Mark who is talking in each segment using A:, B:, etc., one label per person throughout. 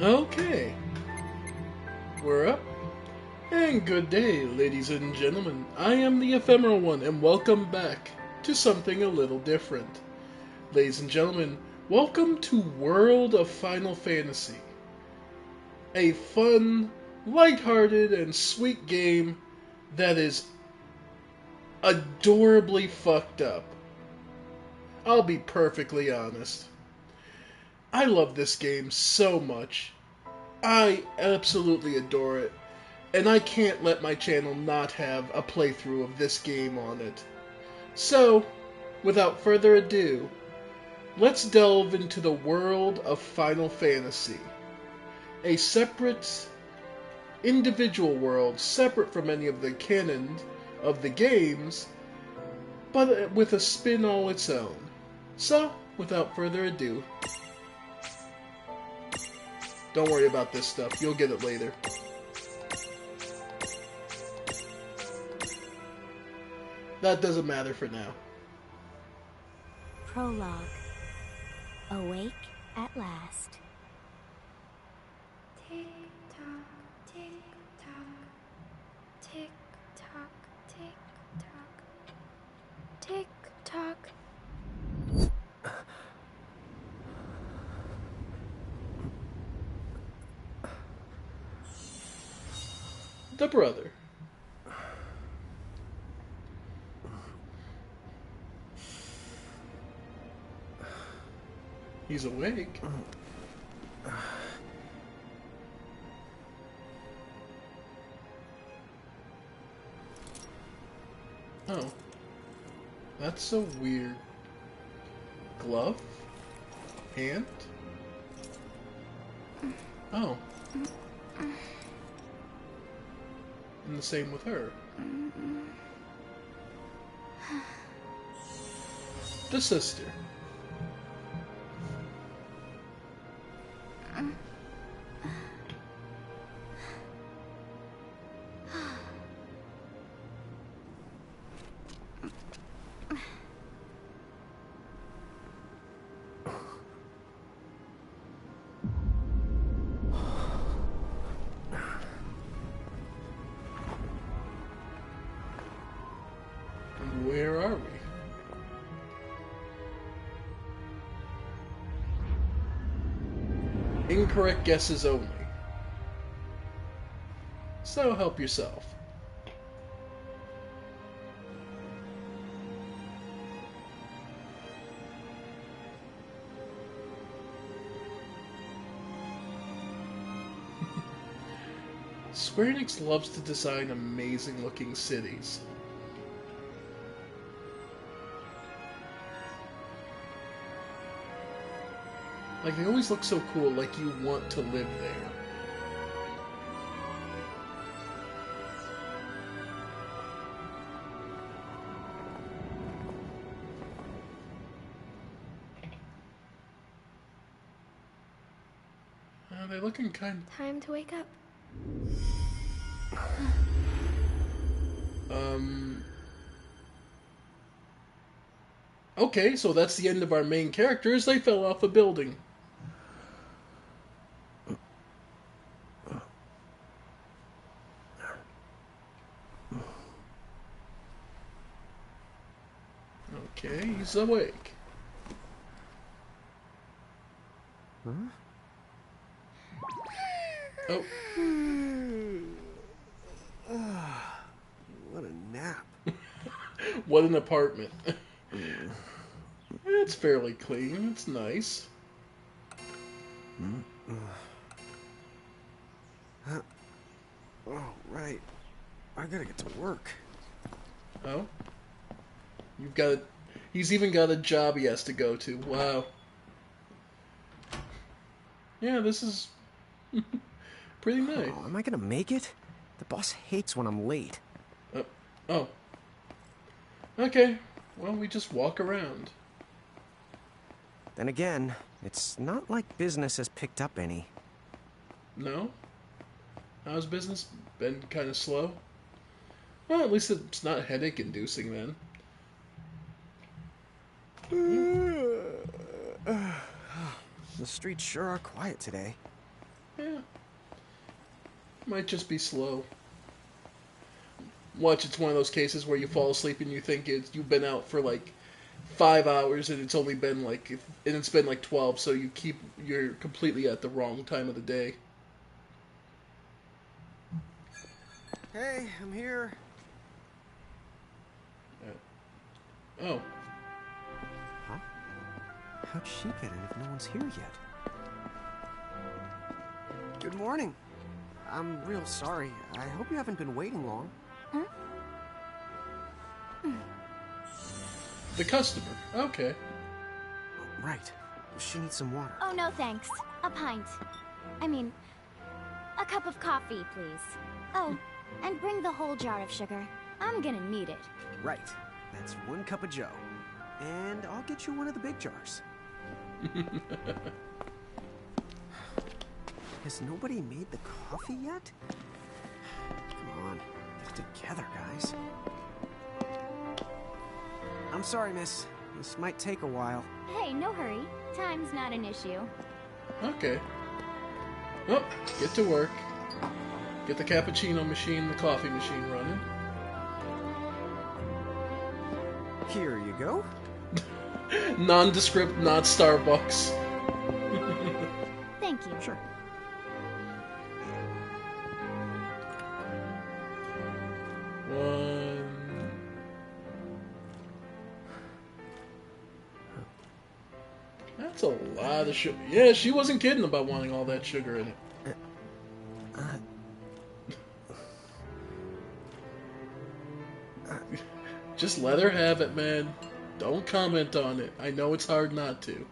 A: Okay, we're up. And good day, ladies and gentlemen. I am the Ephemeral One, and welcome back to something a little different. Ladies and gentlemen, welcome to World of Final Fantasy. A fun, lighthearted, and sweet game that is adorably fucked up. I'll be perfectly honest. I love this game so much. I absolutely adore it. And I can't let my channel not have a playthrough of this game on it. So, without further ado, let's delve into the world of Final Fantasy. A separate, individual world, separate from any of the canon of the games, but with a spin all its own. So, without further ado, don't worry about this stuff, you'll get it later. That doesn't matter for now.
B: Prologue. Awake at last.
C: Tick tock, tick tock, tick tock, tick tock, tick tock.
A: The brother. He's awake. Oh. That's so weird. Glove? Hand? Oh. And the same with her. The sister. Where are we? Incorrect guesses only. So help yourself. Square Enix loves to design amazing looking cities. Like, they always look so cool, like you want to live there. They're looking kind
C: Time to wake up.
A: Okay, so that's the end of our main characters. They fell off a building. Okay, he's awake.
D: Huh?
A: Oh.
D: What a nap.
A: What an apartment. It's fairly clean. It's nice.
D: Oh, right. I gotta get to work.
A: Oh. You've got a... He's even got a job he has to go to. Wow. Yeah, this is pretty nice.
D: Oh, am I gonna make it? The boss hates when I'm late.
A: Oh. Okay. Well, we just walk around.
D: Then again, it's not like business has picked up any.
A: No? How's business been kind of slow? Well, at least it's not headache-inducing then.
D: The streets sure are quiet today.
A: Might just be slow. Watch, it's one of those cases where you fall asleep and you think you've been out for like 5 hours and it's only been like and it's been like 12, so you're completely at the wrong time of the day.
D: Hey, I'm here.
A: Oh,
D: Huh? How'd she get in if no one's here yet? Good morning. I'm real sorry. I hope you haven't been waiting long.
A: the customer. Okay.
D: Right. She needs some water.
B: Oh, no thanks. A pint. I mean, a cup of coffee, please. Oh, and bring the whole jar of sugar. I'm gonna need it.
D: Right. That's 1 cup of joe. And I'll get you one of the big jars. Has nobody made the coffee yet? Come on, get it together, guys. I'm sorry, miss. This might take a while.
B: Hey, no hurry. Time's not an issue.
A: Okay. Well, get to work. Get the cappuccino machine, the coffee machine running.
D: Here you go.
A: Nondescript, not Starbucks.
B: Thank you.
D: Sure.
A: One. That's a lot of sugar. Yeah, she wasn't kidding about wanting all that sugar in it. Just let her have it, man. Don't comment on it. I know it's hard not to.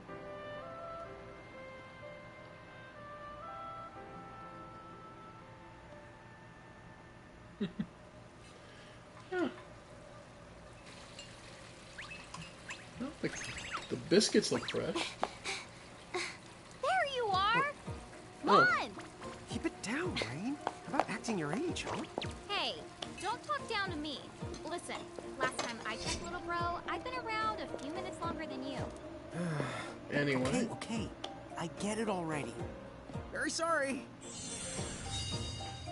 A: Yeah. Well, the biscuits look fresh.
B: There you are! Come
A: Oh.
B: on!
D: Keep it down, Rain. How about acting your age, huh?
E: Hey, don't talk down to me. Listen, last time I checked, little bro, I've been around a few minutes longer than you.
A: Anyway.
D: Okay. I get it already. Very sorry.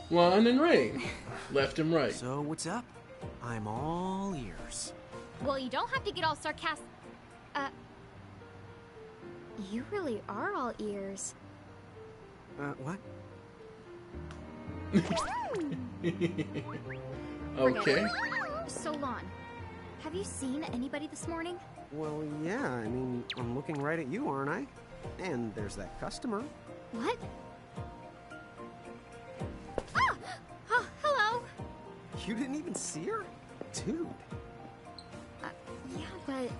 A: Juan and Rain. Left and right.
D: So, what's up? I'm all ears.
E: Well, you don't have to get all sarcastic.
C: You really are all ears.
D: What?
A: Okay.
E: So, Lon, have you seen anybody this morning?
D: Well, yeah, I mean, I'm looking right at you, aren't I? And there's that customer.
E: What? Ah! Oh, hello!
D: You didn't even see her? Dude.
E: Yeah, but...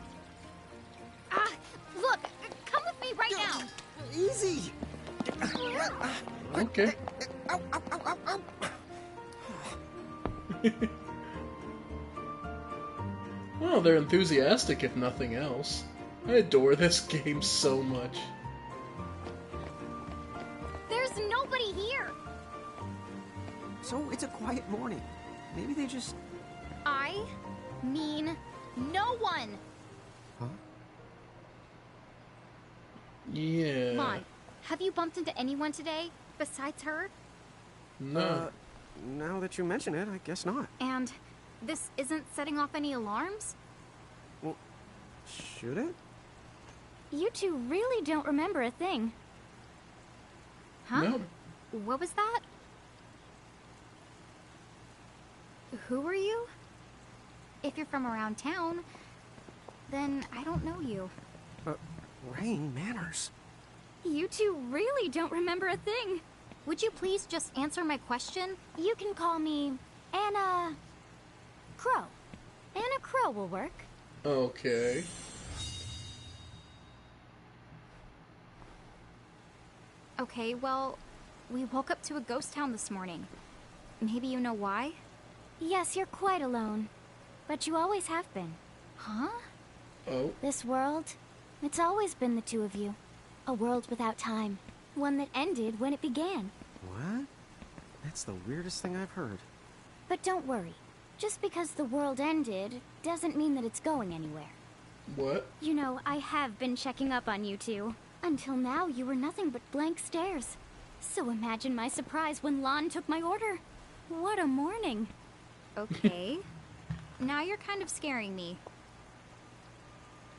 E: Ah! Look! Come with me right now!
D: Easy!
A: Okay.
D: Ow, ow, ow, ow, ow.
A: Well, they're enthusiastic if nothing else. I adore this game so much.
E: There's nobody here!
D: So, it's a quiet morning. Maybe they just...
E: I mean no one!
D: Huh?
A: Yeah.
E: Lon, have you bumped into anyone today besides her?
A: No.
D: Now that you mention it, I guess not.
E: And this isn't setting off any alarms?
D: Well, should it?
B: You two really don't remember a thing.
E: Huh?
A: No.
E: What was that? Who are you? If you're from around town, then I don't know you.
D: Rain, manners.
B: You two really don't remember a thing.
E: Would you please just answer my question?
B: You can call me Anna Crow. Anna Crow will work.
A: Okay.
E: Okay, well, we woke up to a ghost town this morning. Maybe you know why?
B: Yes, you're quite alone. But you always have been.
E: Huh?
A: Oh.
B: This world, it's always been the two of you. A world without time. One that ended when it began.
D: What? That's the weirdest thing I've heard.
B: But don't worry. Just because the world ended doesn't mean that it's going anywhere.
A: What?
B: You know, I have been checking up on you two. Until now, you were nothing but blank stares. So imagine my surprise when Lon took my order. What a morning.
E: Okay. Now you're kind of scaring me.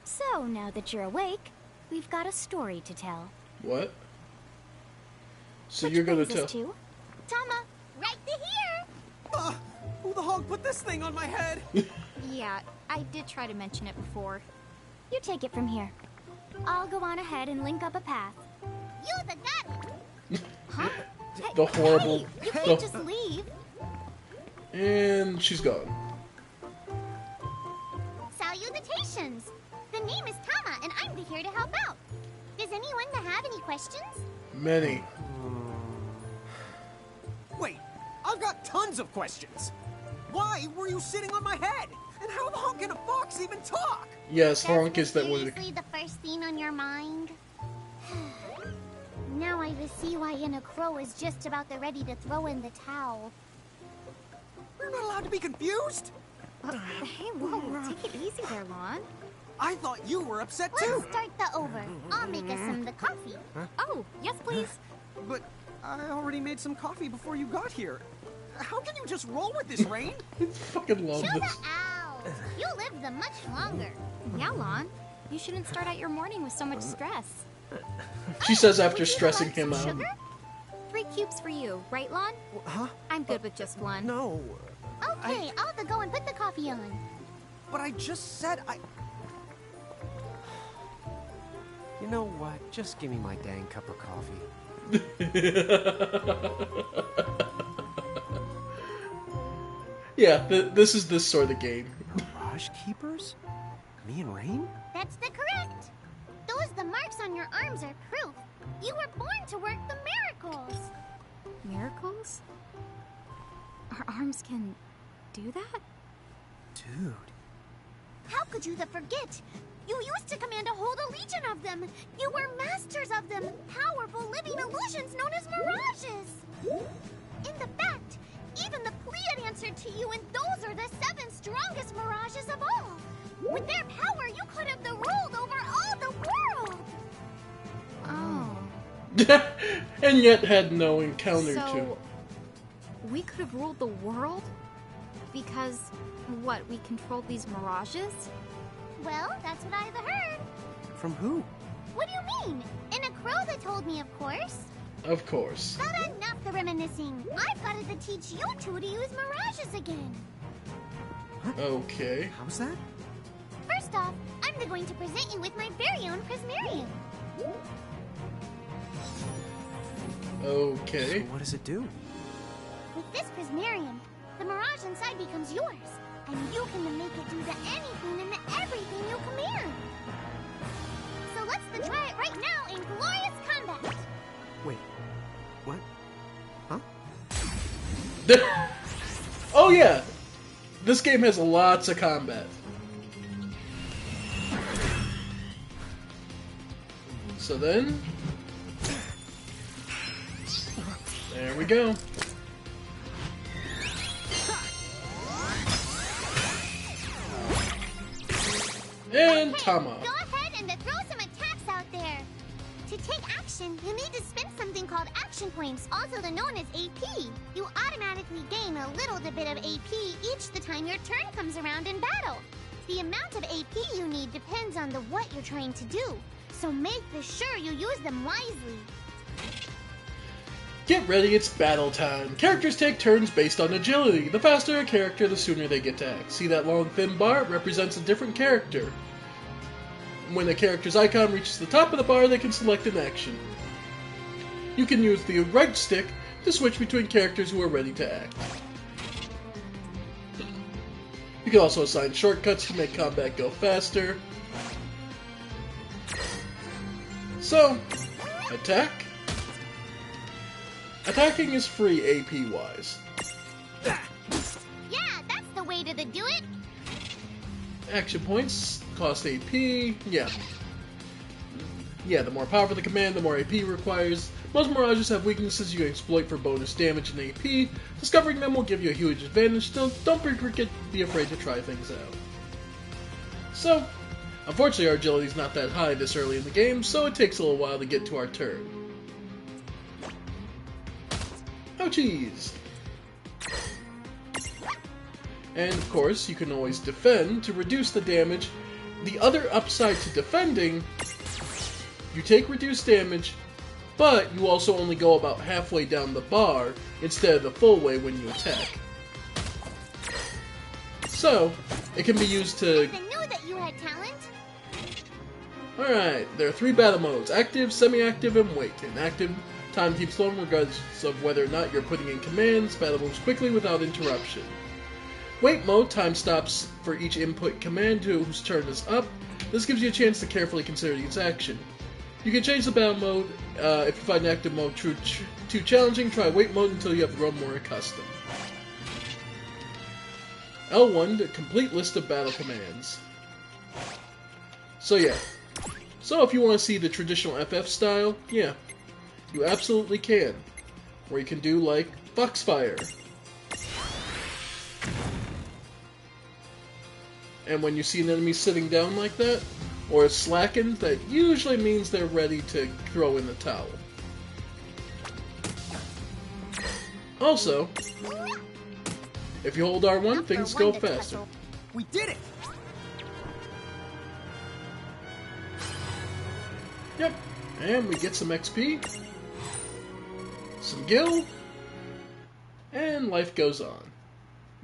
B: So, now that you're awake, we've got a story to tell.
A: What? So
B: Which
A: you're gonna
B: brings
A: tell...
B: us to Tama, right to here!
D: Who the hog put this thing on my head?
E: Yeah, I did try to mention it before.
B: You take it from here. I'll go on ahead and link up a path.
E: You the god!
B: Huh?
A: The horrible...
B: Hey, you
A: the-
B: can't just leave.
A: And she's gone.
B: Salutations! The name is Tama, and I'm here to help out. Does anyone have any questions?
A: Many.
D: Wait, I've got tons of questions. Why were you sitting on my head? And how the hog can a fox even talk?
A: Yes, Honk is that one.
B: seriously the first thing on your mind? Now I see why Inna Crow is just about ready to throw in the towel.
D: We're not allowed to be confused.
E: Hey, whoa, take it easy there, Lon.
D: I thought you were upset
B: Let's
D: too.
B: start the over. I'll make us some the coffee.
E: Oh, yes, please.
D: But I already made some coffee before you got here. How can you just roll with this, Rain?
A: I fucking love
B: Chew the
A: this.
B: owl. You live the much longer.
E: Yeah, Lon. You shouldn't start out your morning with so much stress.
A: She says after
B: Would you
A: stressing
B: like
A: him
B: some
A: out.
B: sugar?
E: 3 cubes for you, right, Lon?
D: Huh?
E: I'm good with just one.
D: No.
B: Okay, I'll go and put the coffee on.
D: But I just said I... You know what? Just give me my dang cup of coffee.
A: Yeah, this is this sort of game.
D: Mirage Keepers? Me and Rain?
B: That's the correct. The marks on your arms are proof. You were born to work the miracles.
E: Miracles? Our arms can do that?
D: Dude.
B: How could you forget? You used to command a whole legion of them. You were masters of them, powerful living illusions known as mirages. In the fact, even the Pleiad answered to you, and those are the 7 strongest mirages of all. With their power, you could have ruled over all the world.
E: Oh.
A: And yet had no encounter
E: So,
A: to.
E: we could have ruled the world? Because, what, we controlled these mirages?
B: Well, that's what I've heard.
D: From who?
B: What do you mean? In a crow that told me, of course.
A: Of course.
B: But enough the reminiscing. I've got to teach you two to use mirages again.
A: Okay.
D: How's that?
B: First off, I'm going to present you with my very own Prismarium.
A: Okay.
D: So what does it do?
B: With this Prismarium, the mirage inside becomes yours, and you can make it do anything and everything you command. So let's try it right now in glorious combat.
D: Wait. What? Huh?
A: Oh yeah! This game has lots of combat. So then... There we go. And Tama.
B: Go ahead and throw some attacks out there. To take action, you need to spend something called action points, also known as AP. You automatically gain a little bit of AP each the time your turn comes around in battle. The amount of AP you need depends on what you're trying to do, so make sure you use them wisely.
A: Get ready, it's battle time. Characters take turns based on agility. The faster a character, the sooner they get to act. See that long thin bar? It represents a different character. When a character's icon reaches the top of the bar, they can select an action. You can use the right stick to switch between characters who are ready to act. You can also assign shortcuts to make combat go faster. So, attack. Attacking is free AP-wise.
B: Yeah, that's the way to do it.
A: Action points cost AP. Yeah. Yeah, the more powerful the command, the more AP requires. Most mirages have weaknesses you can exploit for bonus damage and AP. Discovering them will give you a huge advantage, still don't be afraid to try things out. So, unfortunately our agility is not that high this early in the game, so it takes a little while to get to our turn. Ouchies! And of course, you can always defend to reduce the damage. The other upside to defending, you take reduced damage, but you also only go about halfway down the bar instead of the full way when you attack. So, it can be used to...
B: I knew that you had talent.
A: Alright, there are 3 battle modes: active, semi-active, and wait. In active, time keeps flowing regardless of whether or not you're putting in commands. Battle moves quickly without interruption. Wait mode, time stops for each input command whose turn is up. This gives you a chance to carefully consider each action. You can change the battle mode if you find active mode too challenging. Try wait mode until you have grown more accustomed. L1, the complete list of battle commands. So yeah. So if you want to see the traditional FF style, yeah, you absolutely can. Where you can do like Foxfire. And when you see an enemy sitting down like that, or slackened, that usually means they're ready to throw in the towel. Also, if you hold R1, things go faster.
D: We did it!
A: Yep, and we get some XP, some gil, and life goes on.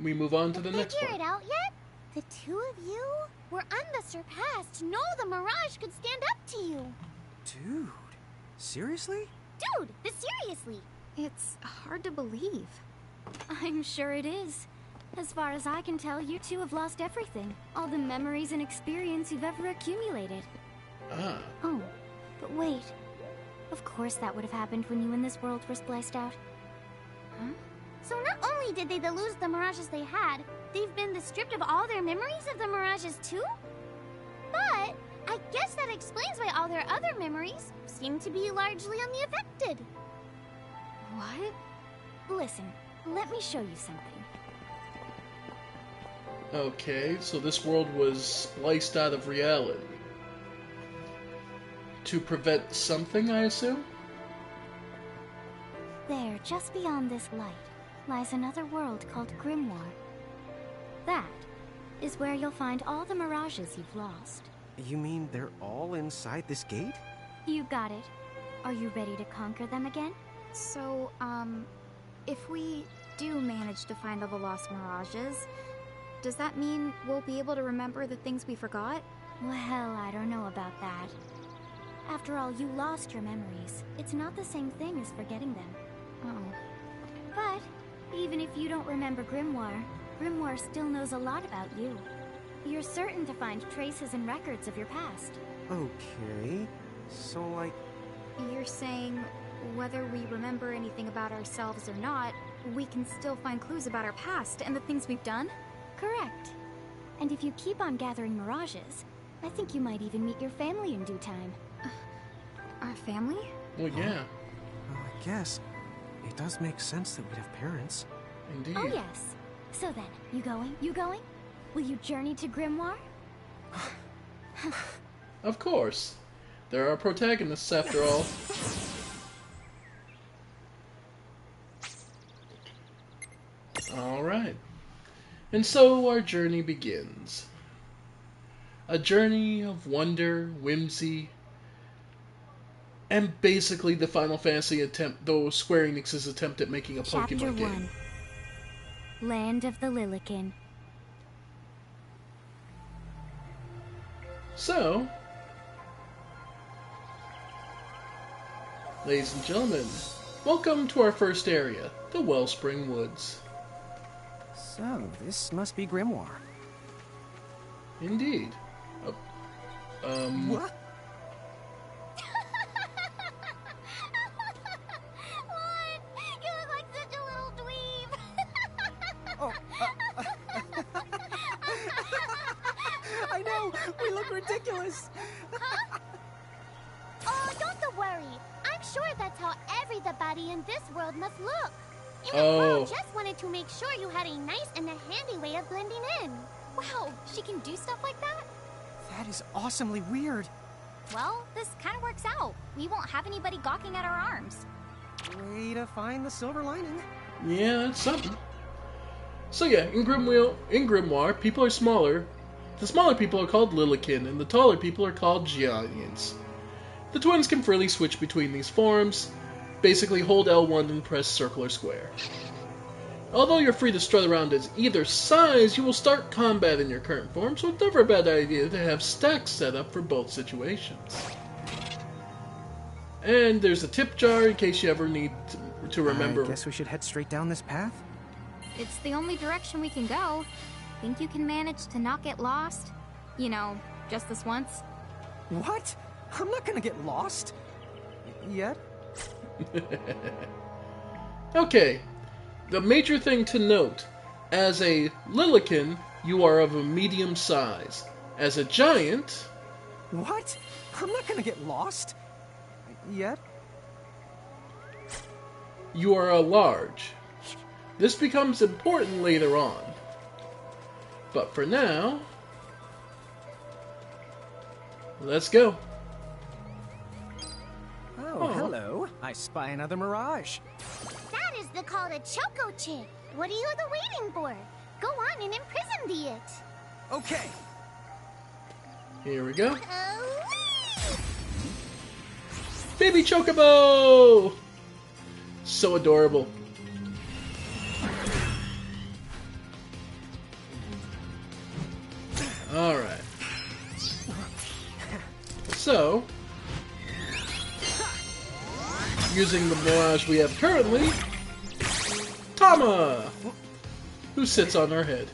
A: We move on to the next
B: Figure
A: part.
B: it out yet? The two of you were unsurpassed. No, the Mirage could stand up to you.
D: Dude, seriously?
B: Dude, seriously.
C: It's hard to believe.
E: I'm sure it is. As far as I can tell, you two have lost everything. All the memories and experience you've ever accumulated.
A: Ah,
E: Oh, but wait. Of course that would have happened when you and this world were spliced out. Huh?
B: So not only did they lose the Mirages they had, they've been stripped of all their memories of the Mirages too? But I guess that explains why all their other memories seem to be largely unaffected.
E: What? Listen, let me show you something.
A: okay, so this world was spliced out of reality. To prevent something, I assume?
E: There, just beyond this light, lies another world called Grimoire. That is where you'll find all the Mirages you've lost.
D: You mean they're all inside this gate?
E: You got it. Are you ready to conquer them again?
C: So, if we do manage to find all the lost Mirages, does that mean we'll be able to remember the things we forgot?
E: Well, I don't know about that. After all, you lost your memories. It's not the same thing as forgetting them.
C: Oh.
E: But even if you don't remember Grimoire, Grimoire still knows a lot about you. You're certain to find traces and records of your past.
D: Okay, so like...
C: You're saying whether we remember anything about ourselves or not, we can still find clues about our past and the things we've done?
E: Correct. And if you keep on gathering Mirages, I think you might even meet your family in due time.
C: Our family?
A: Well, yeah,
D: Well, I guess it does make sense that we'd have parents.
A: indeed.
E: Oh yes. So then, you going? You going? Will you journey to Grimoire?
A: Of course. There are protagonists, after all. Alright. And so our journey begins. A journey of wonder, whimsy, and basically the Final Fantasy attempt, though Square Enix's attempt at making a
E: Chapter
A: Pokemon
E: 1.
A: game.
E: Land of the Lilican.
A: So, ladies and gentlemen, welcome to our first area, the Wellspring Woods.
D: So, this must be Grimoire.
A: Indeed.
D: What?
B: What? You look like such a little dweeb.
D: Oh, I know! We look ridiculous!
B: Oh, don't worry. I'm sure that's how everybody in this world must look. In
A: Oh.
B: world just wanted to make sure you had a nice and a handy way of blending in.
E: Wow, she can do stuff like that?
D: That is awesomely weird.
E: Well, this kind of works out. We won't have anybody gawking at our arms.
D: Way to find the silver lining.
A: Yeah, that's something. So yeah, in Grimoire, people are smaller. The smaller people are called Lilikin, and the taller people are called Giants. The twins can freely switch between these forms. Basically, hold L1 and press circle or square. Although you're free to strut around as either size, you will start combat in your current form, so it's never a bad idea to have stacks set up for both situations. And there's a tip jar in case you ever need to remember.
D: I guess we should head straight down this path?
C: It's the only direction we can go. Think you can manage to not get lost? You know, just this once?
D: What? I'm not gonna get lost. Yet?
A: Okay, the major thing to note, as a Lilikin, you are of a medium size. As a giant...
D: What? I'm not gonna get lost. Yet?
A: You are a large. This becomes important later on. But for now... let's go.
D: Oh, hello. I spy another mirage.
B: That is the call to Choco Chick. What are you waiting for? Go on and imprison the it.
D: Okay.
A: Here we go.
B: Oh,
A: Baby Chocobo! So adorable. Alright. So, using the Mirage we have currently, Tama! Who sits on our head.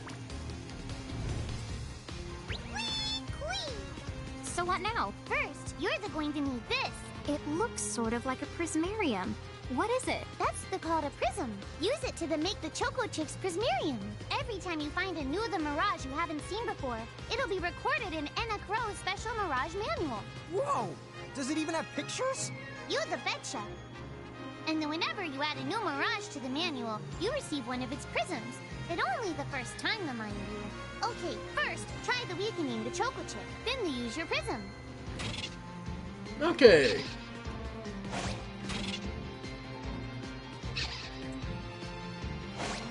C: So what now?
B: first, you're going to need this.
C: It looks sort of like a prismarium. What is it?
B: That's the call to Prism. Use it to make the Choco Chick's Prismarium. Every time you find a new The Mirage you haven't seen before, it'll be recorded in Enna Crow's special Mirage manual.
D: Whoa! Does it even have pictures?
B: You the betcha. And then whenever you add a new Mirage to the manual, you receive one of its prisms. But only the first time, mind you. Okay, first, try the weakening the Choco Chick. Then you use your prism.
A: Okay.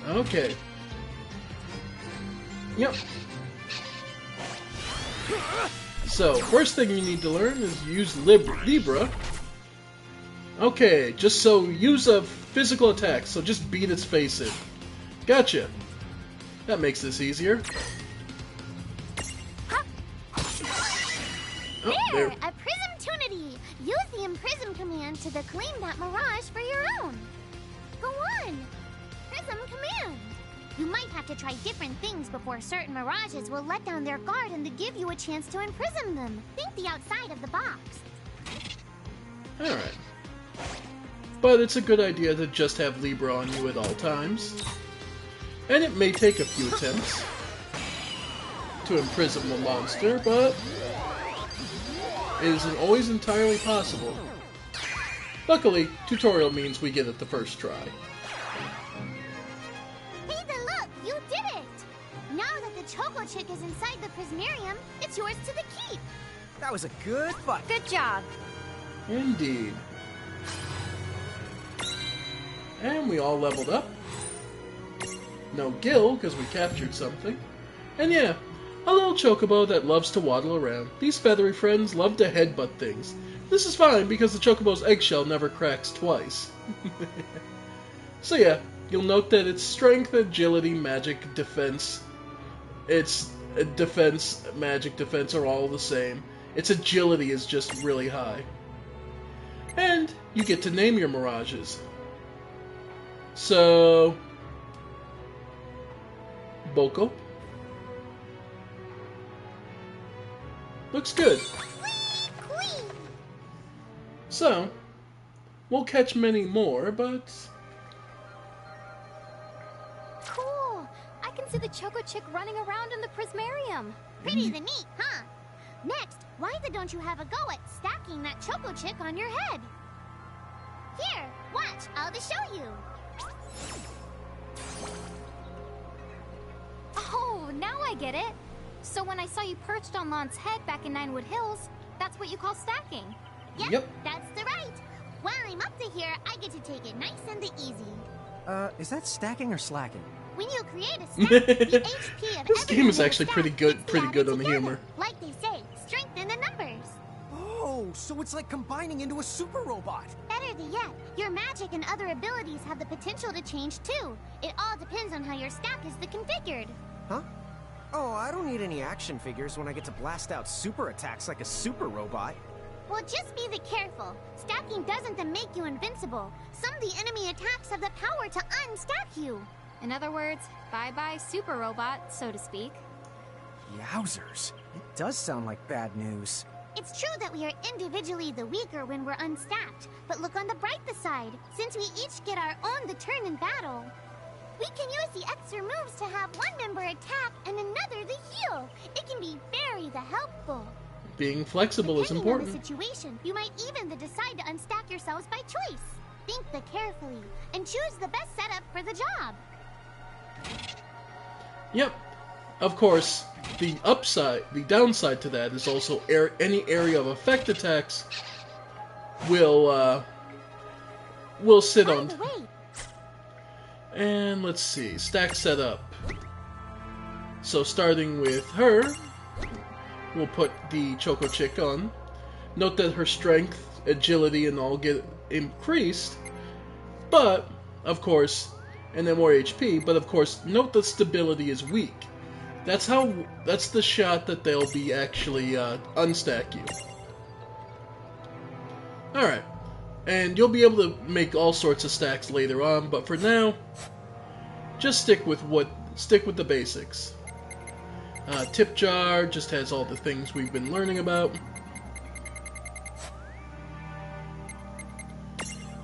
A: Okay. Yep. So, first thing you need to learn is use Libra. Okay, just so use a physical attack, so just beat its face in. Gotcha. That makes this easier. Oh,
B: There!
A: there.
B: A Prismtunity! Use the Imprism command to claim that Mirage for your own. Go on! Prism command! You might have to try different things before certain Mirages will let down their guard and to give you a chance to imprison them. Think the outside of the box.
A: Alright. But it's a good idea to just have Libra on you at all times. And it may take a few attempts to imprison the monster, but it isn't always entirely possible. Luckily, tutorial means we get it the first try.
B: Hey, then look! You did it! Now that the Choco Chick is inside the Prismarium, it's yours to the keep.
D: That was a good fight.
C: Good job.
A: Indeed. And we all leveled up. No Gil, because we captured something. And yeah, a little chocobo that loves to waddle around. These feathery friends love to headbutt things. This is fine because the chocobo's eggshell never cracks twice. So yeah, you'll note that its strength, agility, magic, defense, its defense, magic, defense are all the same. Its agility is just really high. And you get to name your Mirages. So, Boko. Looks good.
B: Queen!
A: So, we'll catch many more, but...
C: Cool. I can see the Choco Chick running around in the Prismarium.
B: Pretty the neat, huh? Next, why don't you have a go at stacking that Choco Chick on your head? Here, watch, I'll just show you.
C: Oh, now I get it. So when I saw you perched on Lon's head back in Ninewood Hills, that's what you call stacking.
B: Yep,
A: Yep.
B: that's the right. While I'm up to here, I get to take it nice and easy.
D: Is that stacking or slacking?
B: When you create a stack, the HP of
A: This
B: every
A: game is
B: member
A: actually
B: stack
A: pretty good
B: gets added
A: on the
B: together.
A: humor.
B: Like they say, strength in the numbers.
D: Oh, so it's like combining into a super robot.
B: Better than yet, your magic and other abilities have the potential to change too. It all depends on how your stack is configured.
D: Huh? Oh, I don't need any action figures when I get to blast out super attacks like a super robot.
B: Well, just be careful. Stacking doesn't make you invincible. Some of the enemy attacks have the power to unstack you.
C: In other words, bye-bye super robot, so to speak.
D: Yowzers. It does sound like bad news.
B: It's true that we are individually the weaker when we're unstacked, but look on the brighter side. Since we each get our own turn in battle, we can use the extra moves to have one member attack and another to heal. It can be very helpful.
A: Being flexible is
B: Depending
A: important.
B: on the situation, you might even decide to unstack yourselves by choice. Think carefully and choose the best setup for the job.
A: Yep. Of course, the downside to that is also any area of effect attacks will sit
B: By
A: on.
B: the way,
A: And let's see, stack setup. So starting with her, we'll put the Choco Chick on. Note that her strength, agility, and all get increased, but of course, and then more HP. But of course, note that stability is weak. That's the shot that they'll be actually unstack you. All right, and you'll be able to make all sorts of stacks later on. But for now, just stick with the basics. Tip jar just has all the things we've been learning about.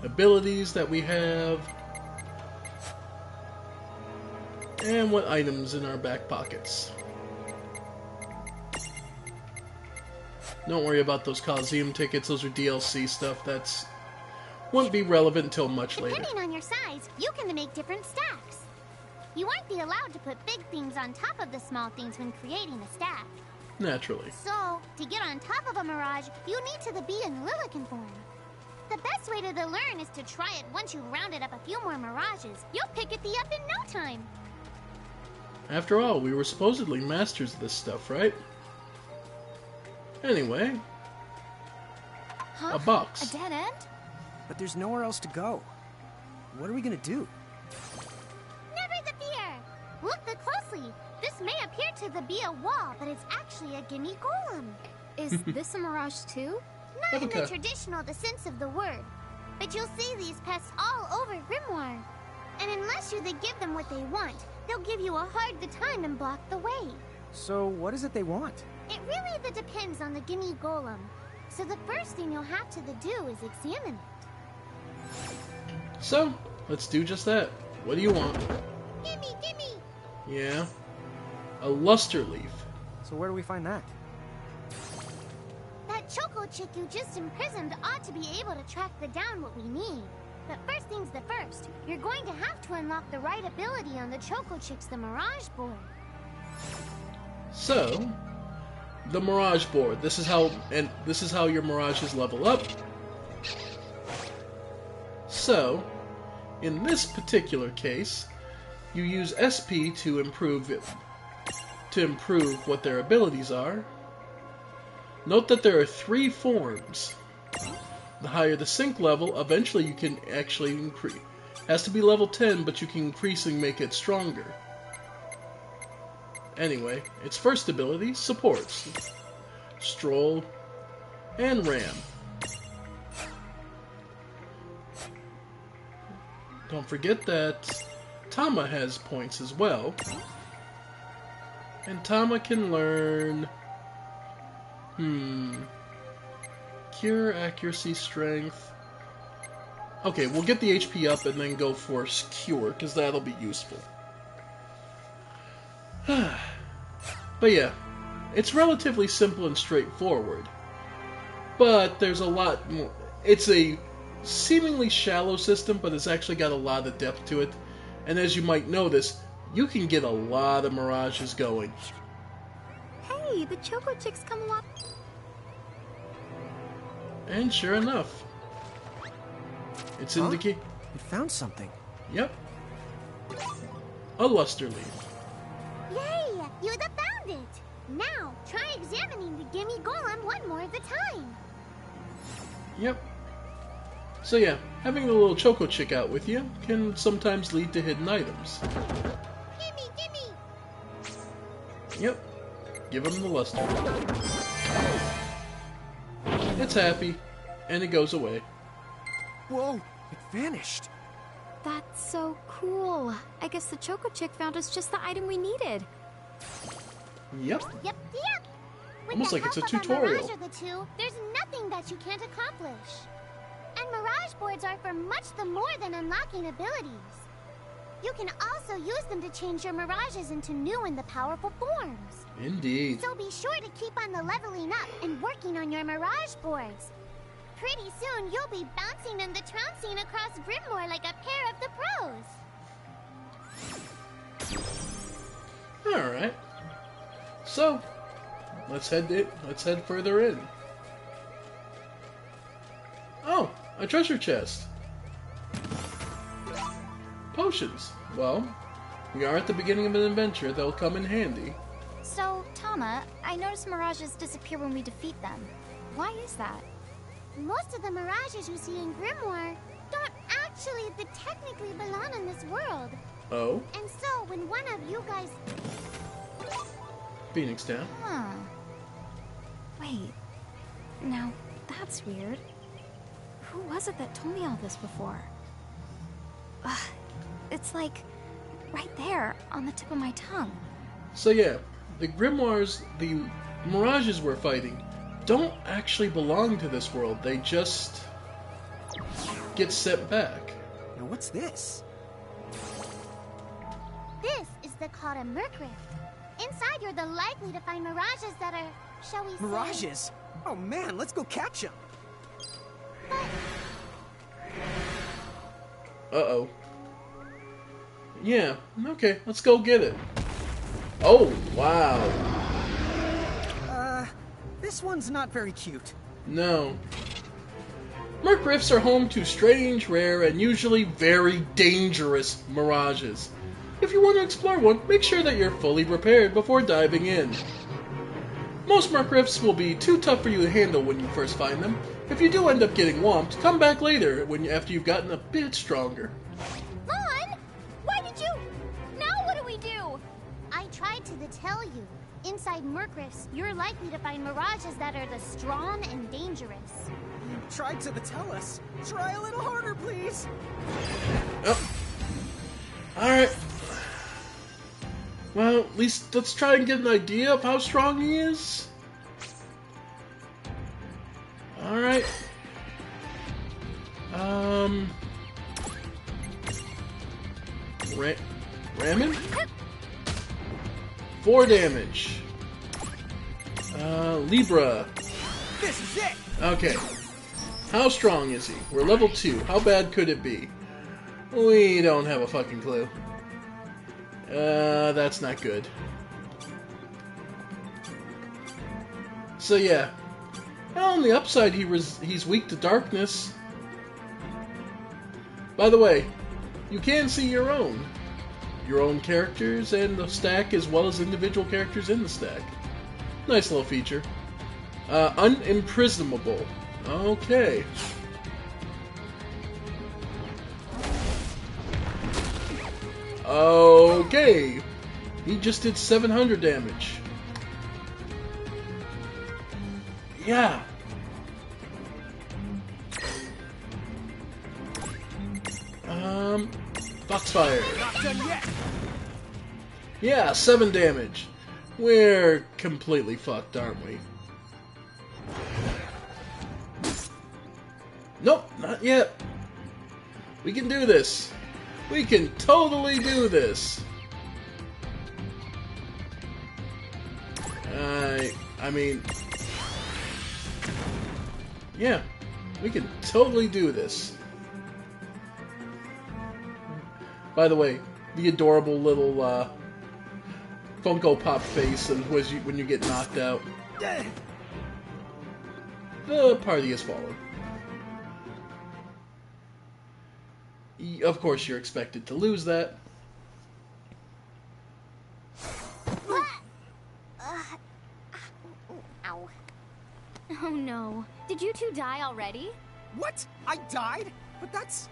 A: Abilities that we have. And what items in our back pockets. Don't worry about those Coliseum tickets, those are DLC stuff. Won't be relevant until much later.
B: depending on your size, you can make different stacks. You won't be allowed to put big things on top of the small things when creating a stack.
A: Naturally.
B: So, to get on top of a Mirage, you need to be in Lilican form. The best way to learn is to try it once you've rounded up a few more Mirages. You'll pick it up in no time.
A: After all, we were supposedly masters of this stuff, right? Anyway,
C: Huh?
A: a box.
C: A dead end?
D: But there's nowhere else to go. What are we gonna do?
B: Never the fear! Look closely. This may appear to be a wall, but it's actually a gimme golem.
C: Is this a mirage too?
B: Not in
A: Okay.
B: the traditional sense of the word, but you'll see these pests all over Grimoire. And unless you give them what they want, they'll give you a hard time and block the way.
D: So, what is it they want?
B: It really depends on the gimme golem. So the first thing you'll have to do is examine it.
A: So, let's do just that. What do you want?
B: Gimme!
A: Yeah? A luster leaf.
D: So where do we find that?
B: That Choco Chick you just imprisoned ought to be able to track down what we need. But first things first, you're going to have to unlock the right ability on the Choco Chick's Mirage board.
A: So, the Mirage board. This is how your Mirages level up. So, in this particular case, you use SP to improve what their abilities are. Note that there are 3 forms. The higher the sync level, eventually you can actually increase. Has to be level 10, but you can increase and make it stronger. Anyway, its first ability, supports. Stroll and Ram. Don't forget that Tama has points as well. And Tama can learn... Cure, accuracy, strength... Okay, we'll get the HP up and then go for Cure, because that'll be useful. But yeah, it's relatively simple and straightforward. But there's a lot more. It's a seemingly shallow system, but it's actually got a lot of depth to it. And as you might notice, you can get a lot of Mirages going.
C: Hey, the Choco Chick's come along.
A: And sure enough, It's
D: Huh?
A: indicate.
D: You found something.
A: Yep. A luster leaf.
B: Yay! You found it! Now, try examining the Gimme Golem one more at a time.
A: Yep. So yeah, having the little Choco Chick out with you can sometimes lead to hidden items.
B: Gimme, gimme!
A: Yep. Give him the luster. It's happy, and it goes away.
D: Whoa, it vanished.
C: That's so cool. I guess the Choco Chick found us just the item we needed.
A: Yep.
B: Yep. With
A: Almost
B: the
A: like it's a
B: help of
A: tutorial.
B: Mirage of the two, there's nothing that you can't accomplish. And Mirage boards are for much the more than unlocking abilities. You can also use them to change your Mirages into new and the powerful forms.
A: Indeed.
B: So be sure to keep on the leveling up and working on your Mirage boards. Pretty soon, you'll be bouncing and the trouncing across Grimoire like a pair of the pros.
A: Alright. So, let's head further in. Oh, a treasure chest. Potions. Well, we are at the beginning of an adventure that'll come in handy.
C: So, Tama, I noticed Mirages disappear when we defeat them. Why is that?
B: Most of the Mirages you see in Grimoire don't actually technically belong in this world.
A: Oh,
B: And so, when one of you guys...
A: Phoenix Town.
C: Huh. Wait. Now, that's weird. Who was it that told me all this before? Ugh. It's like right there on the tip of my tongue.
A: So yeah, the Grimoires, the Mirages we're fighting, don't actually belong to this world. They just get sent back.
D: Now what's this?
B: This is the Kata Mercrift. Inside, you're the likely to find Mirages that are, shall we say...
D: Mirages? Oh man, let's go catch them.
A: Uh-oh. Yeah, okay, let's go get it. Oh, wow.
D: This one's not very cute.
A: No. Mercrifts are home to strange, rare, and usually very dangerous mirages. If you want to explore one, make sure that you're fully prepared before diving in. Most Mercrifts will be too tough for you to handle when you first find them. If you do end up getting whomped, come back later after you've gotten a bit stronger.
B: Vaughn! Why did you... Now what do we do? I tried to tell you. Inside Mercrifts, you're likely to find Mirages that are the strong and dangerous.
D: You tried to tell us. Try a little harder, please.
A: Oh. Alright. Well, at least let's try and get an idea of how strong he is. Alright. Ramen? 4 damage. Libra.
D: This is it.
A: Okay. How strong is he? We're level 2. How bad could it be? We don't have a fucking clue. That's not good. So yeah. Well, on the upside, he's weak to darkness. By the way, you can see your own characters and the stack, as well as individual characters in the stack. Nice little feature. Unimprisonable. Okay. Okay. He just did 700 damage. Yeah. Foxfire.
D: Not done yet.
A: Yeah, 7 damage. We're completely fucked, aren't we? Nope, not yet. We can do this. We can totally do this. I mean... Yeah, we can totally do this. By the way, the adorable little Funko Pop face when you get knocked out. The party has fallen. Of course, you're expected to lose that.
B: Ow.
E: Oh no. Did you two die already?
D: What? I died? But that's...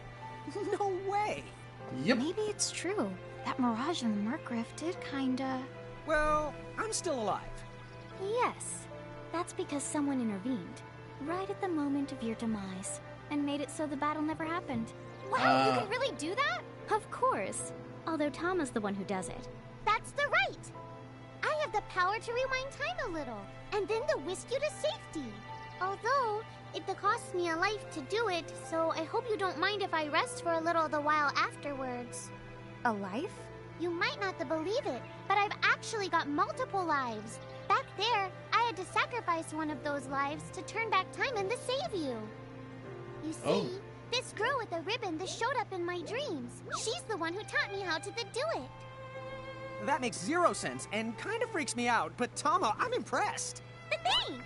D: no way.
A: Yep.
C: Maybe it's true. That mirage in the Murkriff did kinda...
D: Well, I'm still alive.
E: Yes. That's because someone intervened. Right at the moment of your demise. And made it so the battle never happened.
B: Wow, you can really do that?
E: Of course. Although Tama's the one who does it.
B: That's the right. I have the power to rewind time a little, and then to whisk you to safety. Although, it costs me a life to do it, so I hope you don't mind if I rest for a little the while afterwards.
C: A life?
B: You might not believe it, but I've actually got multiple lives. Back there, I had to sacrifice one of those lives to turn back time and to save you. You see, this girl with the ribbon that showed up in my dreams. She's the one who taught me how to do it.
D: That makes zero sense and kind of freaks me out, but Tama, I'm impressed.
B: Thanks!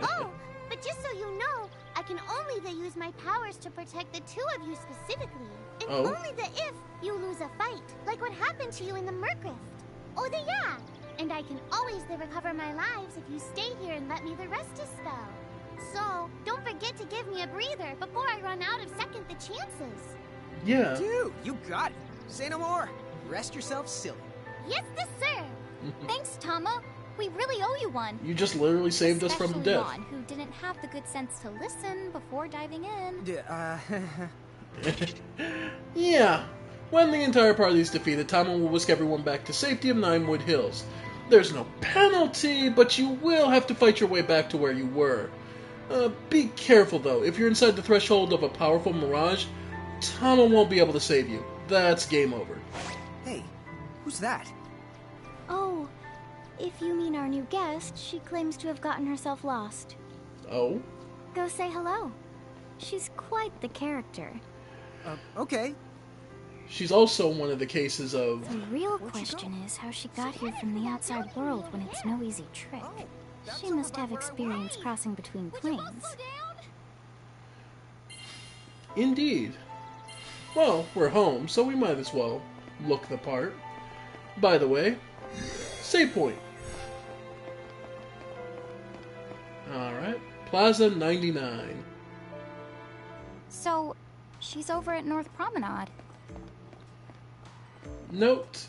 B: Oh, but just so you know, I can only use my powers to protect the two of you specifically. And only if you lose a fight, like what happened to you in the Murkrift. Oh, yeah! And I can always recover my lives if you stay here and let me rest a spell. So, don't forget to give me a breather before I run out of second the chances.
A: Yeah.
D: Dude, you got it. Say no more. Rest yourself silly.
B: Yes, sir.
C: Thanks, Tama. We really owe you one.
A: You just literally saved us from
C: Especially
A: death.
C: Ron, who didn't have the good sense to listen before diving in.
A: Yeah. When the entire party is defeated, Tama will whisk everyone back to safety of Ninewood Hills. There's no penalty, but you will have to fight your way back to where you were. Be careful, though. If you're inside the threshold of a powerful mirage, Tama won't be able to save you. That's game over.
D: Hey, who's that?
E: Oh, if you mean our new guest, she claims to have gotten herself lost.
A: Oh?
E: Go say hello. She's quite the character.
D: Okay.
A: She's also one of the cases of...
E: The real question is how she got here from the outside world when it's no easy trick. She must have experience crossing between planes.
A: Indeed. Well, we're home, so we might as well look the part. By the way, save point. Alright, Plaza 99.
C: So, she's over at North Promenade.
A: Note: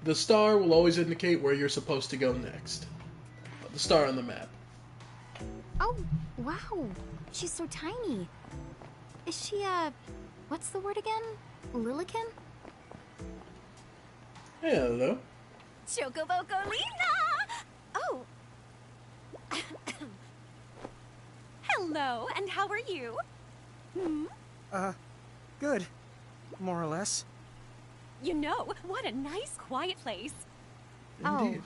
A: the star will always indicate where you're supposed to go next. The star on the map.
C: Oh, wow. She's so tiny. Is she, what's the word again? Lilican?
A: Hello.
F: Chocobocolina! Oh. Hello, and how are you?
D: Good. More or less.
F: You know, what a nice, quiet place.
A: Indeed.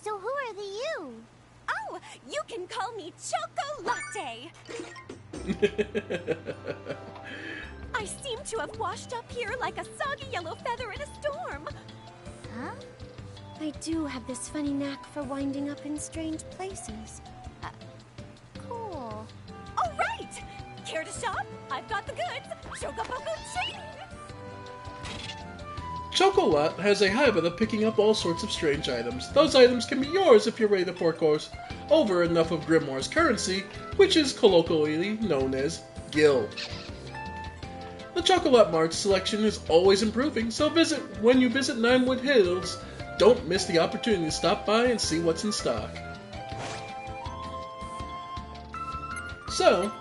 B: So who are the you?
F: Oh, you can call me Chocolatte. I seem to have washed up here like a soggy yellow feather in a storm.
B: Huh?
G: I do have this funny knack for winding up in strange places.
B: Cool.
F: All right! Care to shop? I've got the goods. Chocoboco Ching!
A: Chocolat has a habit of picking up all sorts of strange items. Those items can be yours if you're ready to fork over enough of Grimoire's currency, which is colloquially known as Gil. The Chocolat Mart's selection is always improving, so when you visit Ninewood Hills, don't miss the opportunity to stop by and see what's in stock. So,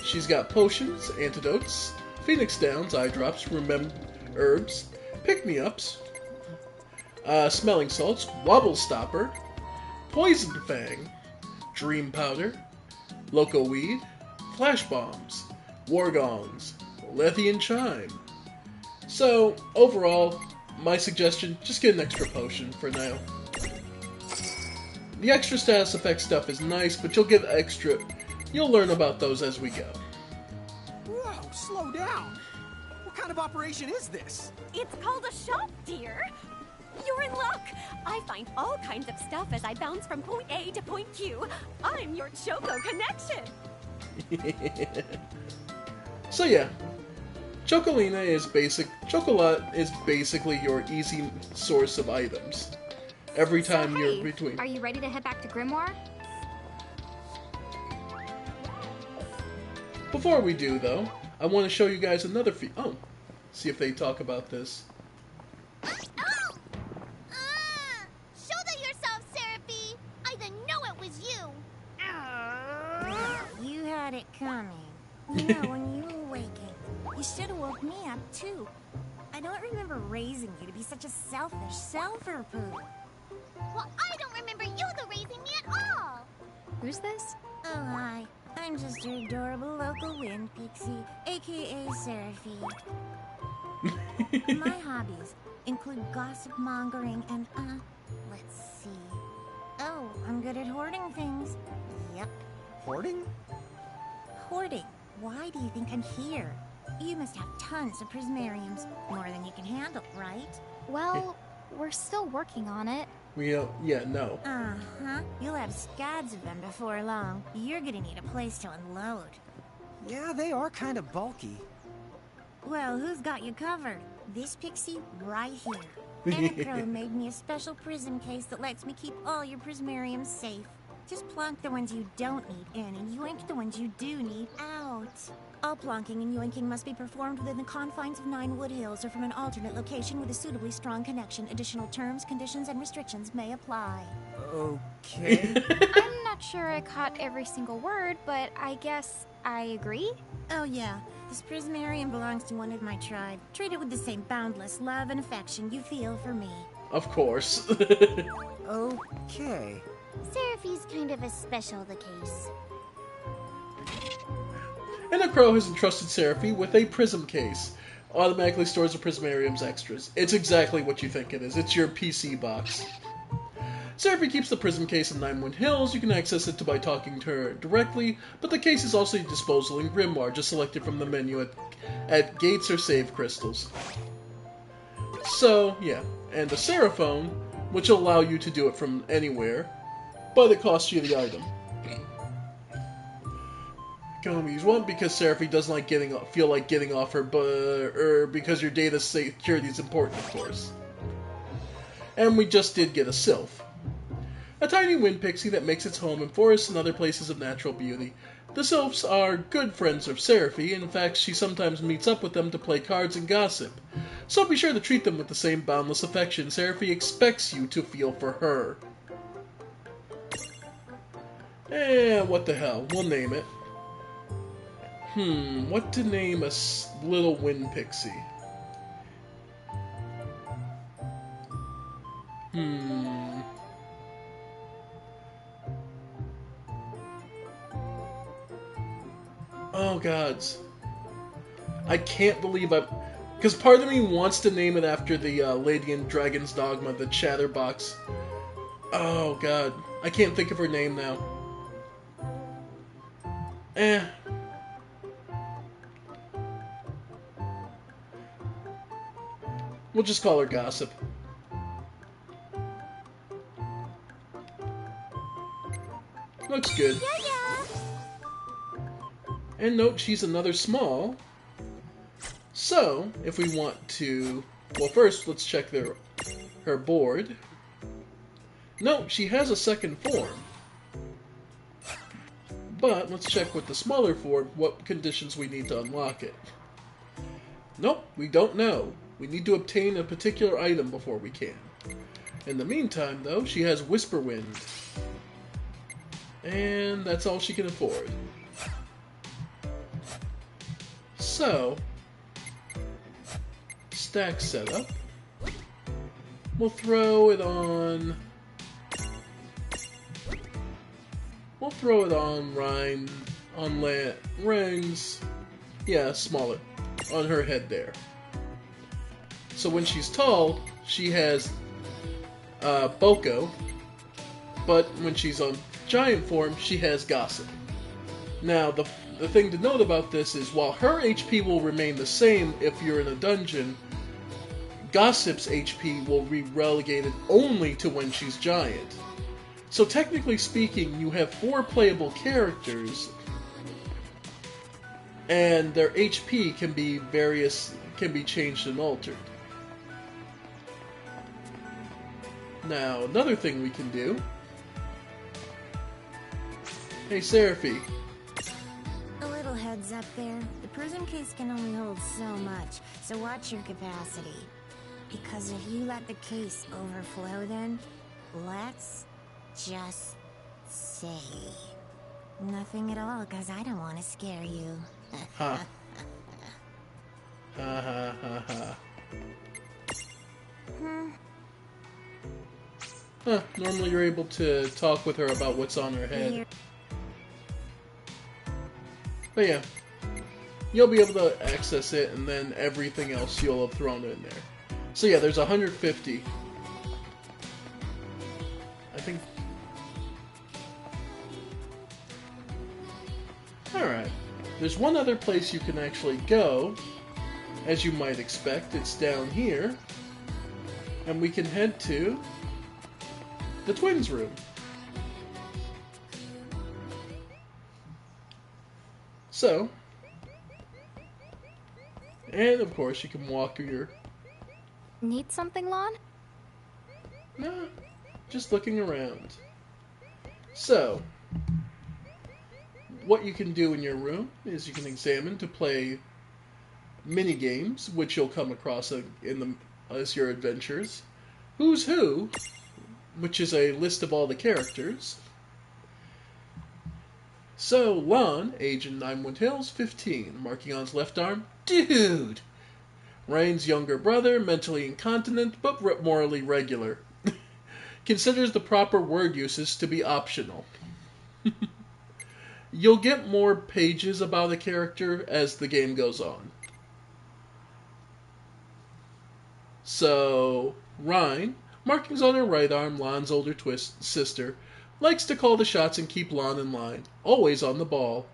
A: she's got potions, antidotes, Phoenix Downs, eye drops, herbs, pick-me-ups, smelling salts, wobble stopper, poison fang, dream powder, loco weed, flash bombs, war gongs, Lethian chime. So, overall, my suggestion, just get an extra potion for now. The extra status effect stuff is nice, but you'll learn about those as we go.
D: Whoa, slow down. What kind of operation is this?
F: It's called a shop, dear. You're in luck. I find all kinds of stuff as I bounce from point A to point Q. I'm your Choco connection.
A: So yeah, Chocolina is Chocolat is basically your easy source of items. Every time
C: So,
A: you're
C: hey,
A: between.
C: Are you ready to head back to Grimoire?
A: Before we do, though, I want to show you guys another see if they talk about this.
B: Oh! Show them yourself, Seraphie! I didn't know it was you!
F: You had it coming. You know, when you were waking, you should have woke me up, too. I don't remember raising you to be such a selfish self-poo.
B: Well, I don't remember you raising me at all!
C: Who's this?
F: Oh, hi. I'm just your adorable local wind pixie, aka Seraphie. My hobbies include gossip mongering and, let's see. Oh, I'm good at hoarding things. Yep,
D: Hoarding?
F: hoarding. Why do you think I'm here? You must have tons of prismariums, more than you can handle, right?
C: Well, we're still working on it.
A: No.
F: Uh-huh. You'll have scads of them before long. You're gonna need a place to unload.
D: Yeah, they are kind of bulky.
F: Well, who's got you covered? This pixie right here. Enacro made me a special prism case that lets me keep all your prismariums safe. Just plonk the ones you don't need in and yoink the ones you do need out. All plonking and yoinking must be performed within the confines of 9 Wood Hills or from an alternate location with a suitably strong connection. Additional terms, conditions, and restrictions may apply.
D: Okay.
C: I'm not sure I caught every single word, but I guess I agree.
F: Oh yeah, this prismarium belongs to one of my tribe. Treat it with the same boundless love and affection you feel for me.
A: Of course.
D: Okay.
B: Seraphie's kind of a special case.
A: Enacro has entrusted Seraphie with a prism case. Automatically stores the Prismarium's extras. It's exactly what you think it is. It's your PC box. Seraphie keeps the prism case in Ninewood Hills. You can access it by talking to her directly, but the case is also disposable in Grimoire. Just select it from the menu at Gates or Save Crystals. So, yeah. And the Seraphone, which will allow you to do it from anywhere, but it costs you the item. Can only use one because Seraphie doesn't feel like getting off her, or because your data security is important, of course. And we just did get a Sylph. A tiny wind pixie that makes its home in forests and other places of natural beauty. The Sylphs are good friends of Seraphie. In fact, she sometimes meets up with them to play cards and gossip. So be sure to treat them with the same boundless affection Seraphie expects you to feel for her. What the hell? We'll name it. What to name a little wind pixie? Oh gods. I can't believe because part of me wants to name it after the Lady in Dragon's Dogma, the Chatterbox. Oh god. I can't think of her name now. We'll just call her Gossip. Looks good. And note she's another small. So, if we want to... Well, first, let's check her board. No, she has a second form. But, let's check with the smaller form what conditions we need to unlock it. Nope, we don't know. We need to obtain a particular item before we can. In the meantime, though, she has Whisper Wind. And that's all she can afford. So, stack setup. We'll throw it on... rings. Yeah, smaller. On her head there. So when she's tall, she has Boko, but when she's on giant form, she has Gossip. Now, the thing to note about this is while her HP will remain the same if you're in a dungeon, Gossip's HP will be relegated only to when she's giant. So technically speaking, you have 4 playable characters and their HP can be changed and altered. Now, another thing we can do. Hey, Seraphy.
F: A little heads up there. The prism case can only hold so much, so watch your capacity. Because if you let the case overflow then, let's just say nothing at all, because I don't want to scare you.
A: Ha. Ha ha ha ha. Huh, normally you're able to talk with her about what's on her head. But yeah, you'll be able to access it, and then everything else you'll have thrown in there. So yeah, there's 150. I think... Alright. There's one other place you can actually go, as you might expect. It's down here. And we can head to the twins' room. So, and of course you can walk your...
C: Need something, Lon?
A: No, just looking around. So, what you can do in your room is you can examine to play mini games, which you'll come across as your adventures. Who's Who, which is a list of all the characters. So, Lon, age in Ninewood Hills, 15, marking on his left arm, dude! Ryan's younger brother, mentally incontinent, but morally regular. Considers the proper word uses to be optional. You'll get more pages about a character as the game goes on. So, Ryan, markings on her right arm, Lon's older sister, likes to call the shots and keep Lon in line, always on the ball.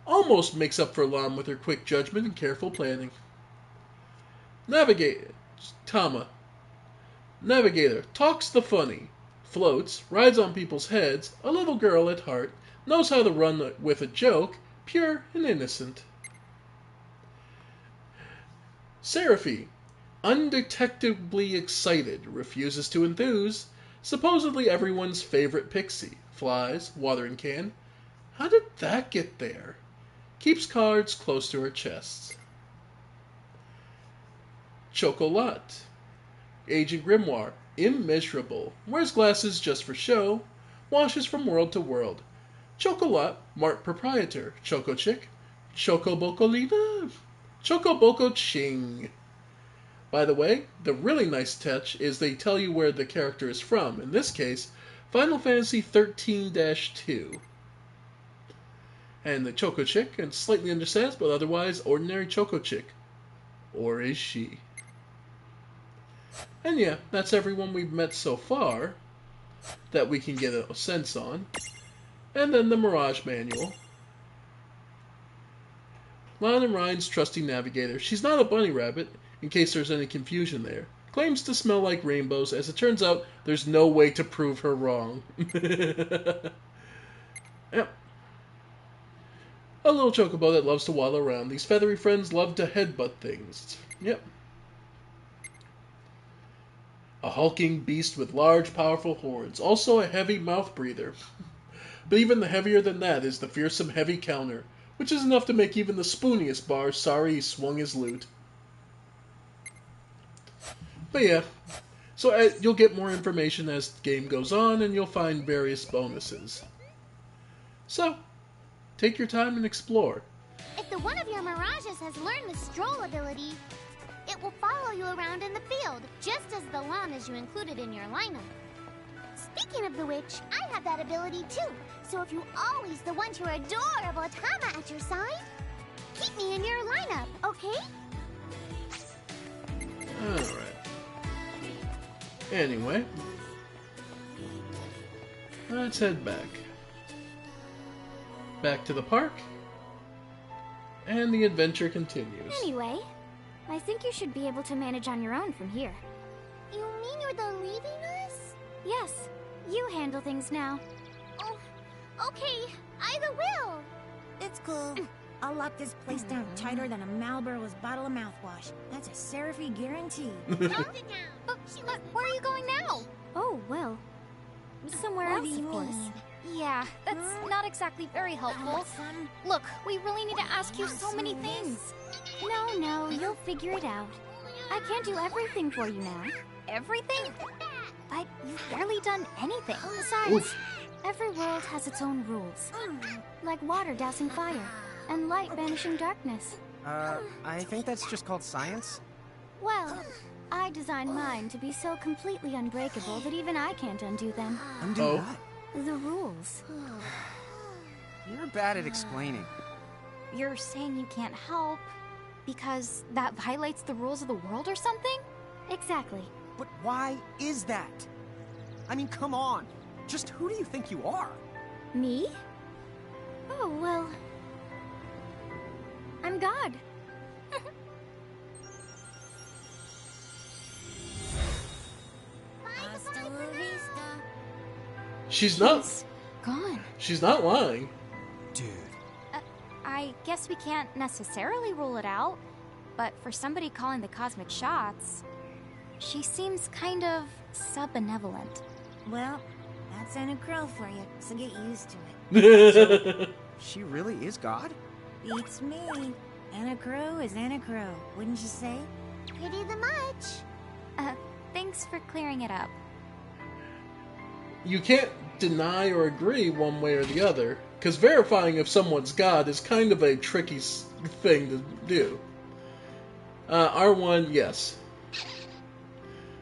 A: Almost makes up for Lon with her quick judgment and careful planning. Navigator, talks the funny, floats, rides on people's heads, a little girl at heart, knows how to run with a joke, pure and innocent. Seraphy, undetectably excited, refuses to enthuse, supposedly everyone's favorite pixie, flies, watering can. How did that get there? Keeps cards close to her chest. Chocolat, Agent Grimoire, immeasurable, wears glasses just for show, washes from world to world. Chocolat, Mart proprietor, Choco Chick, Chocobocolina, Chocoboco Ching. By the way, the really nice touch is they tell you where the character is from. In this case, Final Fantasy 13-2. And the Choco Chick, and slightly undersized, but otherwise ordinary Choco Chick. Or is she? And yeah, that's everyone we've met so far that we can get a sense on. And then the Mirage Manual. Lon and Ryan's trusty navigator. She's not a bunny rabbit, in case there's any confusion there. Claims to smell like rainbows. As it turns out, there's no way to prove her wrong. Yep. A little chocobo that loves to waddle around. These feathery friends love to headbutt things. Yep. A hulking beast with large, powerful horns. Also a heavy mouth breather. But even the heavier than that is the fearsome heavy counter, which is enough to make even the spooniest bar sorry he swung his loot. But yeah, so you'll get more information as the game goes on, and you'll find various bonuses. So, take your time and explore.
B: If the one of your Mirages has learned the stroll ability, it will follow you around in the field, just as the Lanas you included in your lineup. Speaking of the which, I have that ability too, so if you always want your adorable Tama at your side, keep me in your lineup, okay?
A: Alright. Anyway, let's head back. Back to the park, and the adventure continues.
E: Anyway, I think you should be able to manage on your own from here.
B: You mean you're the leaving us?
E: Yes, you handle things now.
B: Oh, okay, I will.
F: It's cool. I'll lock this place down tighter than a Marlboro's bottle of mouthwash. That's a Seraphy guarantee.
C: But where are you going now?
E: Oh, well. Somewhere
F: What
E: else,
F: do you
E: of course.
F: mean?
C: Yeah, that's not exactly very helpful.
F: Son,
C: Look, we really need to ask you so many things.
E: No, you'll figure it out. I can't do everything for you now.
C: Everything? But you've barely done anything.
E: Besides,
A: Oof.
E: every world has its own rules. Like water dousing fire, and light banishing darkness.
D: I think that's just called science.
E: Well, I designed mine to be so completely unbreakable that even I can't undo them.
D: Undo
A: Oh.
D: what?
E: The rules.
D: You're bad at explaining.
C: You're saying you can't help because that violates the rules of the world or something?
E: Exactly.
D: But why is that? I mean, come on. Just who do you think you are?
E: Me? Oh, well... I'm God.
F: hasta la vista.
A: She's not.
C: Gone.
A: She's not lying.
D: Dude.
C: I guess we can't necessarily rule it out, but for somebody calling the cosmic shots, she seems kind of sub-benevolent.
F: Well, that's Anna Crow for you, so get used to it.
D: She really is God?
F: Beats me. Anna Crow is Anna Crow, wouldn't you say?
B: Pretty the much.
C: Thanks for clearing it up.
A: You can't deny or agree one way or the other, because verifying if someone's God is kind of a tricky thing to do. R1, yes.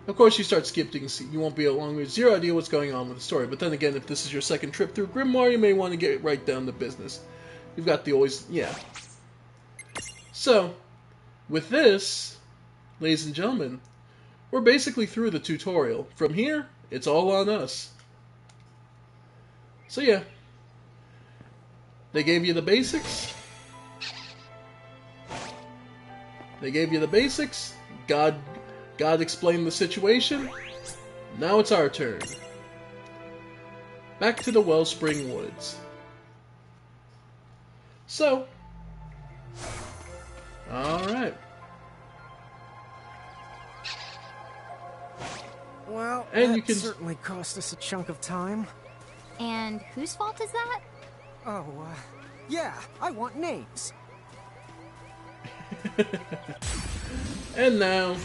A: Of course, you start skipping, you won't be along with zero idea what's going on with the story. But then again, if this is your second trip through Grimoire, you may want to get right down to business. You've got the always, yeah. So, with this, ladies and gentlemen, we're basically through the tutorial. From here, it's all on us. So yeah, they gave you the basics. They gave you the basics. God explained the situation. Now it's our turn. Back to the Wellspring Woods. So, alright.
D: Well,
A: And
D: that
A: you can
D: certainly cost us a chunk of time.
C: And whose fault is that?
D: Oh, yeah, I want names.
A: And now,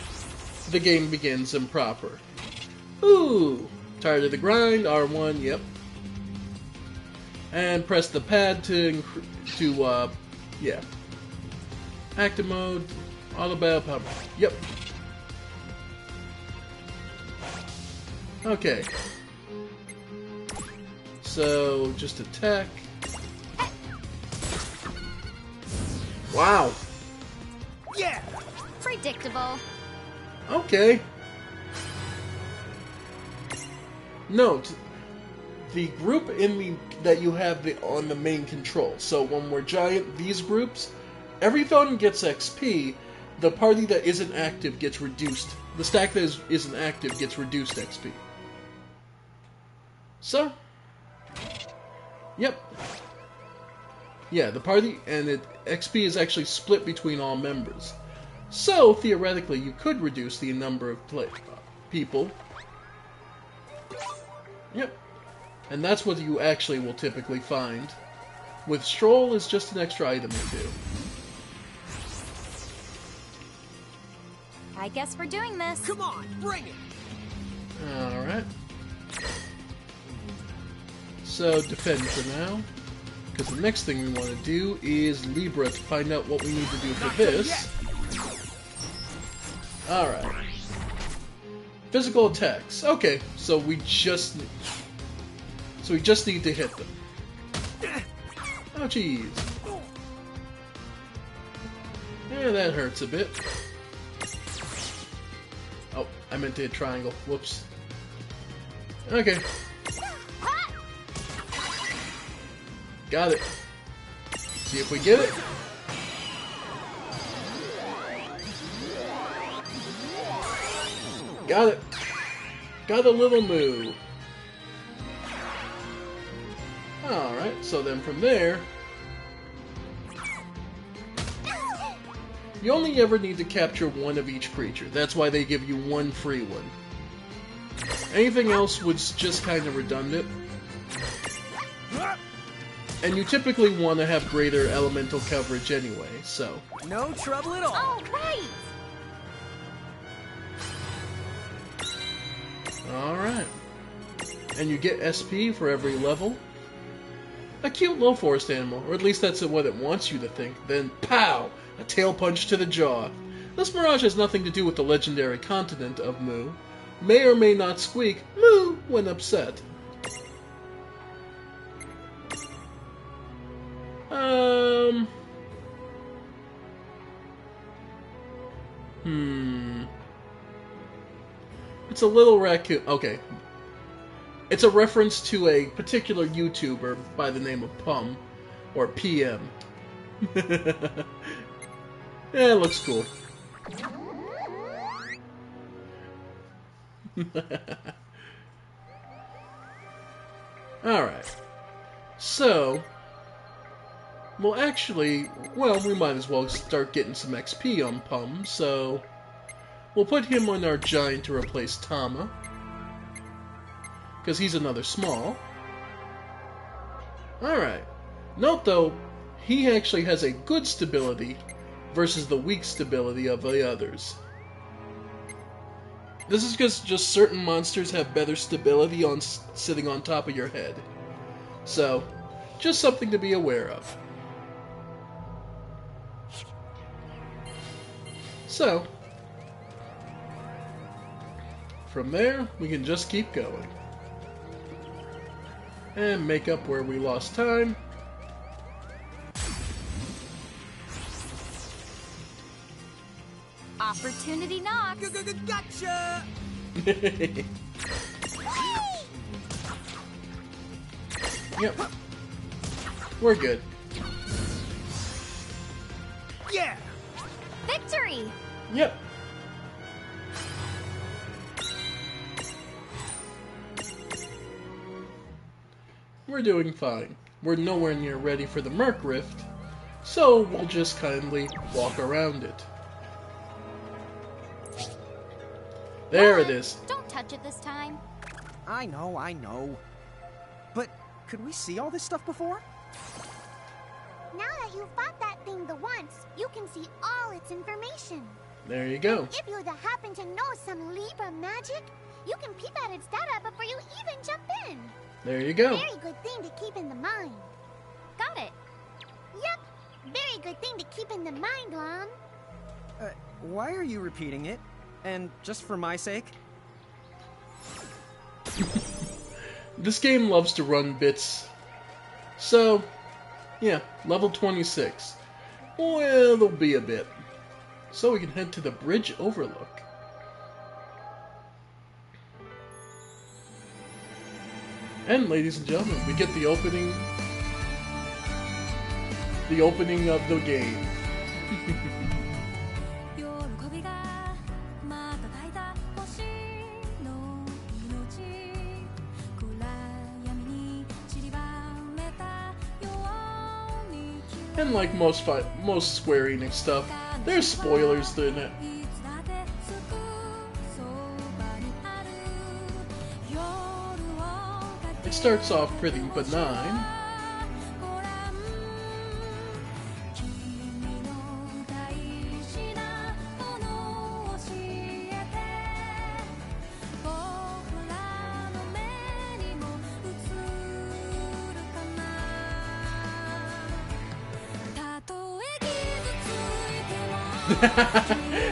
A: the game begins improper. Ooh, tired of the grind, R1, yep. And press the pad yeah. Active mode, auto battle power, yep. Okay. So, just attack. Wow.
D: Yeah!
C: Predictable.
A: Okay. Note, the group that you have on the main control. So when we're giant, these groups, everything gets XP. The party that isn't active gets reduced. The stack that isn't active gets reduced XP. So, yep. Yeah, the party and XP is actually split between all members. So, theoretically, you could reduce the number of people. Yep. And that's what you actually will typically find. With Stroll, is just an extra item or two.
C: I guess we're doing this.
D: Come on, bring it!
A: Alright. So, defend for now. Because the next thing we want to do is Libra to find out what we need to do for this. Alright. Physical attacks. Okay, so we just need to hit them. Oh, jeez. Yeah, that hurts a bit. Oh, I meant to hit triangle. Whoops. Okay. Got it. See if we get it. Got it. Got a little move. Alright, so then from there, You only ever need to capture one of each creature. That's why they give you one free one. Anything else was just kind of redundant. And you typically want to have greater elemental coverage anyway, so...
D: No trouble at all.
B: All right.
A: Alright. And you get SP for every level. A cute little forest animal, or at least that's what it wants you to think. Then, pow! A tail punch to the jaw. This Mirage has nothing to do with the legendary continent of Mu. May or may not squeak moo when upset. It's a little raccoon. Okay. It's a reference to a particular YouTuber by the name of Pum, or PM. Yeah, it looks cool. Alright. So, well actually, we might as well start getting some XP on Pum, so we'll put him on our giant to replace Tama, because he's another small. Alright. Note though, he actually has a good stability versus the weak stability of the others. This is because just certain monsters have better stability on sitting on top of your head. So, just something to be aware of. So, from there, we can just keep going. And make up where we lost time.
E: Opportunity knocks.
D: Gotcha!
A: Yep. We're good.
D: Yeah!
E: Victory!
A: Yep. We're doing fine. We're nowhere near ready for the Merc Rift, so we'll just kindly walk around it. There it is.
B: Don't touch it this time.
D: I know. But could we see all this stuff before?
B: Now that you've fought that thing the once, you can see all its information.
A: There you go.
B: If you happen to know some Libra magic, you can peep at its data before you even jump in.
A: There you go.
B: Very good thing to keep in the mind.
E: Got it.
B: Yep. Very good thing to keep in the mind, Lon.
D: Why are you repeating it? And just for my sake?
A: This game loves to run bits. So, yeah, level 26. Well, there'll be a bit. So we can head to the bridge overlook. And ladies and gentlemen, we get the opening of the game. And like most Square Enix stuff, there's spoilers in it. It starts off pretty benign.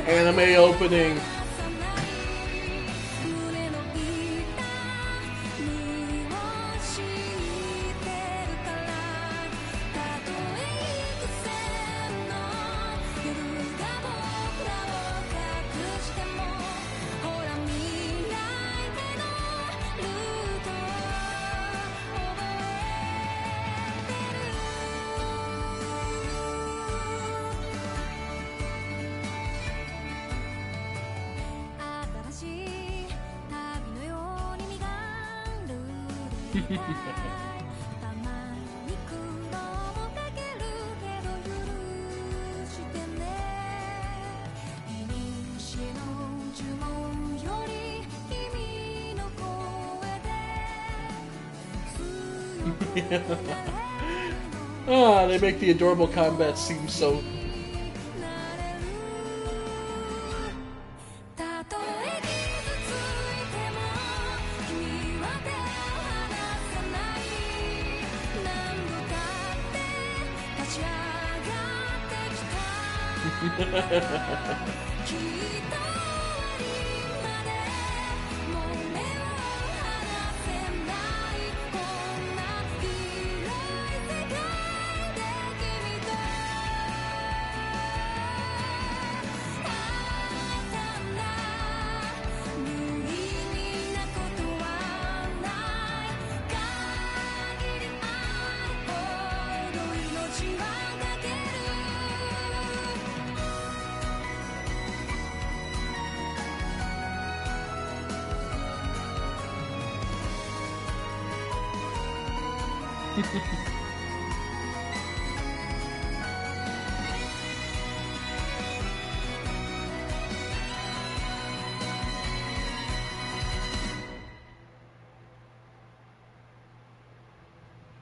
A: Anime opening. Ah, they make the adorable combat seem so...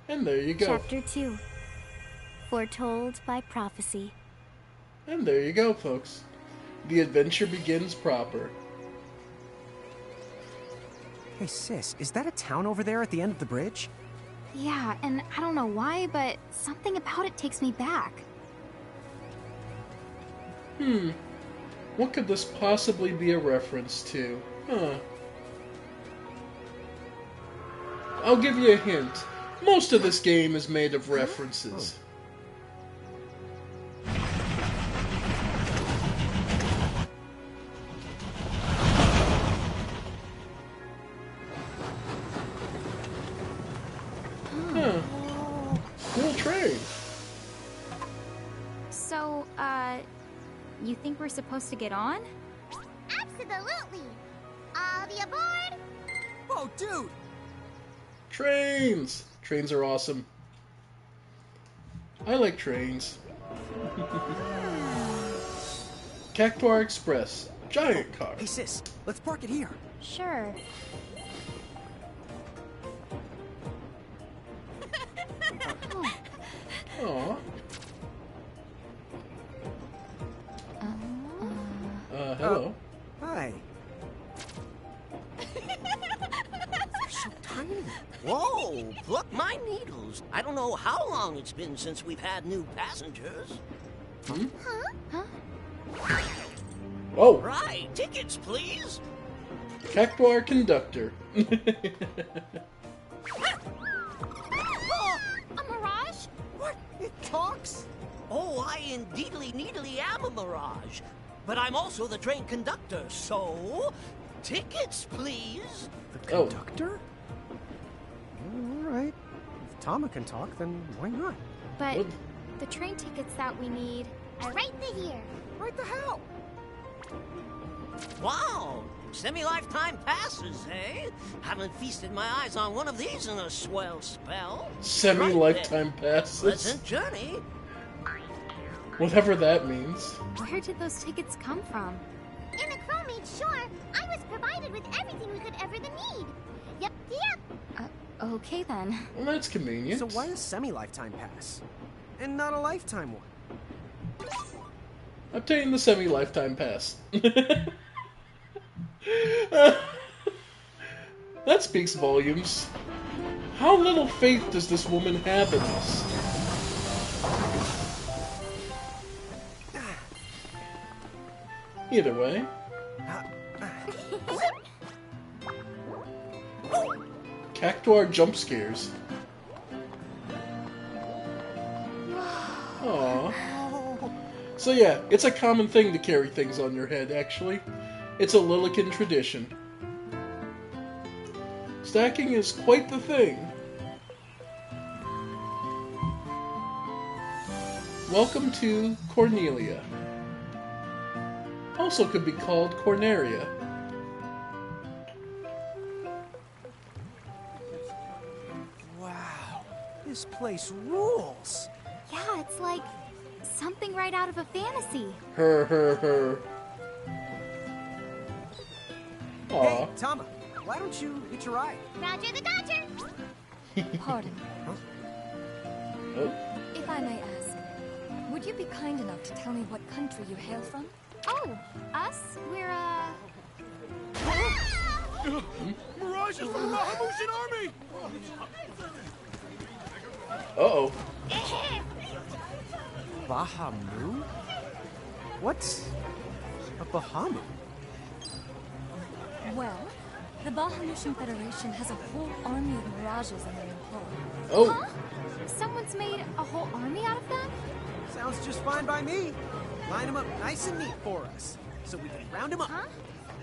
A: And there you go.
E: Chapter 2. Foretold by Prophecy.
A: And there you go, folks. The adventure begins proper.
D: Hey, sis, is that a town over there at the end of the bridge?
C: Yeah, and I don't know why, but something about it takes me back.
A: What could this possibly be a reference to? I'll give you a hint. Most of this game is made of references. Cool train.
C: So, you think we're supposed to get on?
B: Absolutely. All the aboard.
D: Whoa, dude!
A: Trains! Trains are awesome. I like trains. Cactuar Express. Giant car.
D: Hey, sis, let's park it here.
C: Sure.
A: Aw. Hello.
D: Hi. They're so tiny.
H: Whoa, pluck my needles. I don't know how long it's been since we've had new passengers.
A: Oh,
H: Right, tickets, please.
A: Cactuar Conductor.
B: A mirage?
D: What? It talks?
H: Oh, I indeedly needly am a mirage. But I'm also the train conductor, so... Tickets, please.
D: The
A: Oh.
D: conductor? All right. If Tama can talk, then why not?
C: But
A: What?
C: the train tickets that we need...
B: Right the here.
D: Right the hell?
H: Wow, semi-lifetime passes, eh? Haven't feasted my eyes on one of these in a swell spell.
A: Semi-lifetime
H: Right then.
A: passes.
H: Pleasant journey.
A: Whatever that means.
C: Where did those tickets come from?
B: In the Crow made sure I was provided with everything we could ever need. Yep.
C: Okay then.
A: Well, that's convenient.
D: So why a semi-lifetime pass? And not a lifetime one?
A: Obtain the semi-lifetime pass. That speaks volumes. How little faith does this woman have in us? Either way. Cactuar jump scares. Aww. So yeah, it's a common thing to carry things on your head, actually. It's a Lilican tradition. Stacking is quite the thing. Welcome to Cornelia. Also could be called Corneria.
D: Wow, this place rules.
C: Yeah, it's like something right out of a fantasy.
A: Her. Aw.
D: Hey, Tama, why don't you hitch a ride?
B: Roger the Dodger.
C: Pardon.
A: Oh.
C: If I may ask, would you be kind enough to tell me what country you hail from?
E: Oh, us? We're,
D: Mirage is from the Bahamutian army!
A: Uh-oh.
D: Bahamu? What's a Bahamu?
C: Well, the Bahamutian Federation has a whole army of mirages in their employ.
A: Oh.
E: Huh? Someone's made a whole army out of them?
D: Sounds just fine by me. Line them up nice and neat for us, so we can round them up.
E: Huh?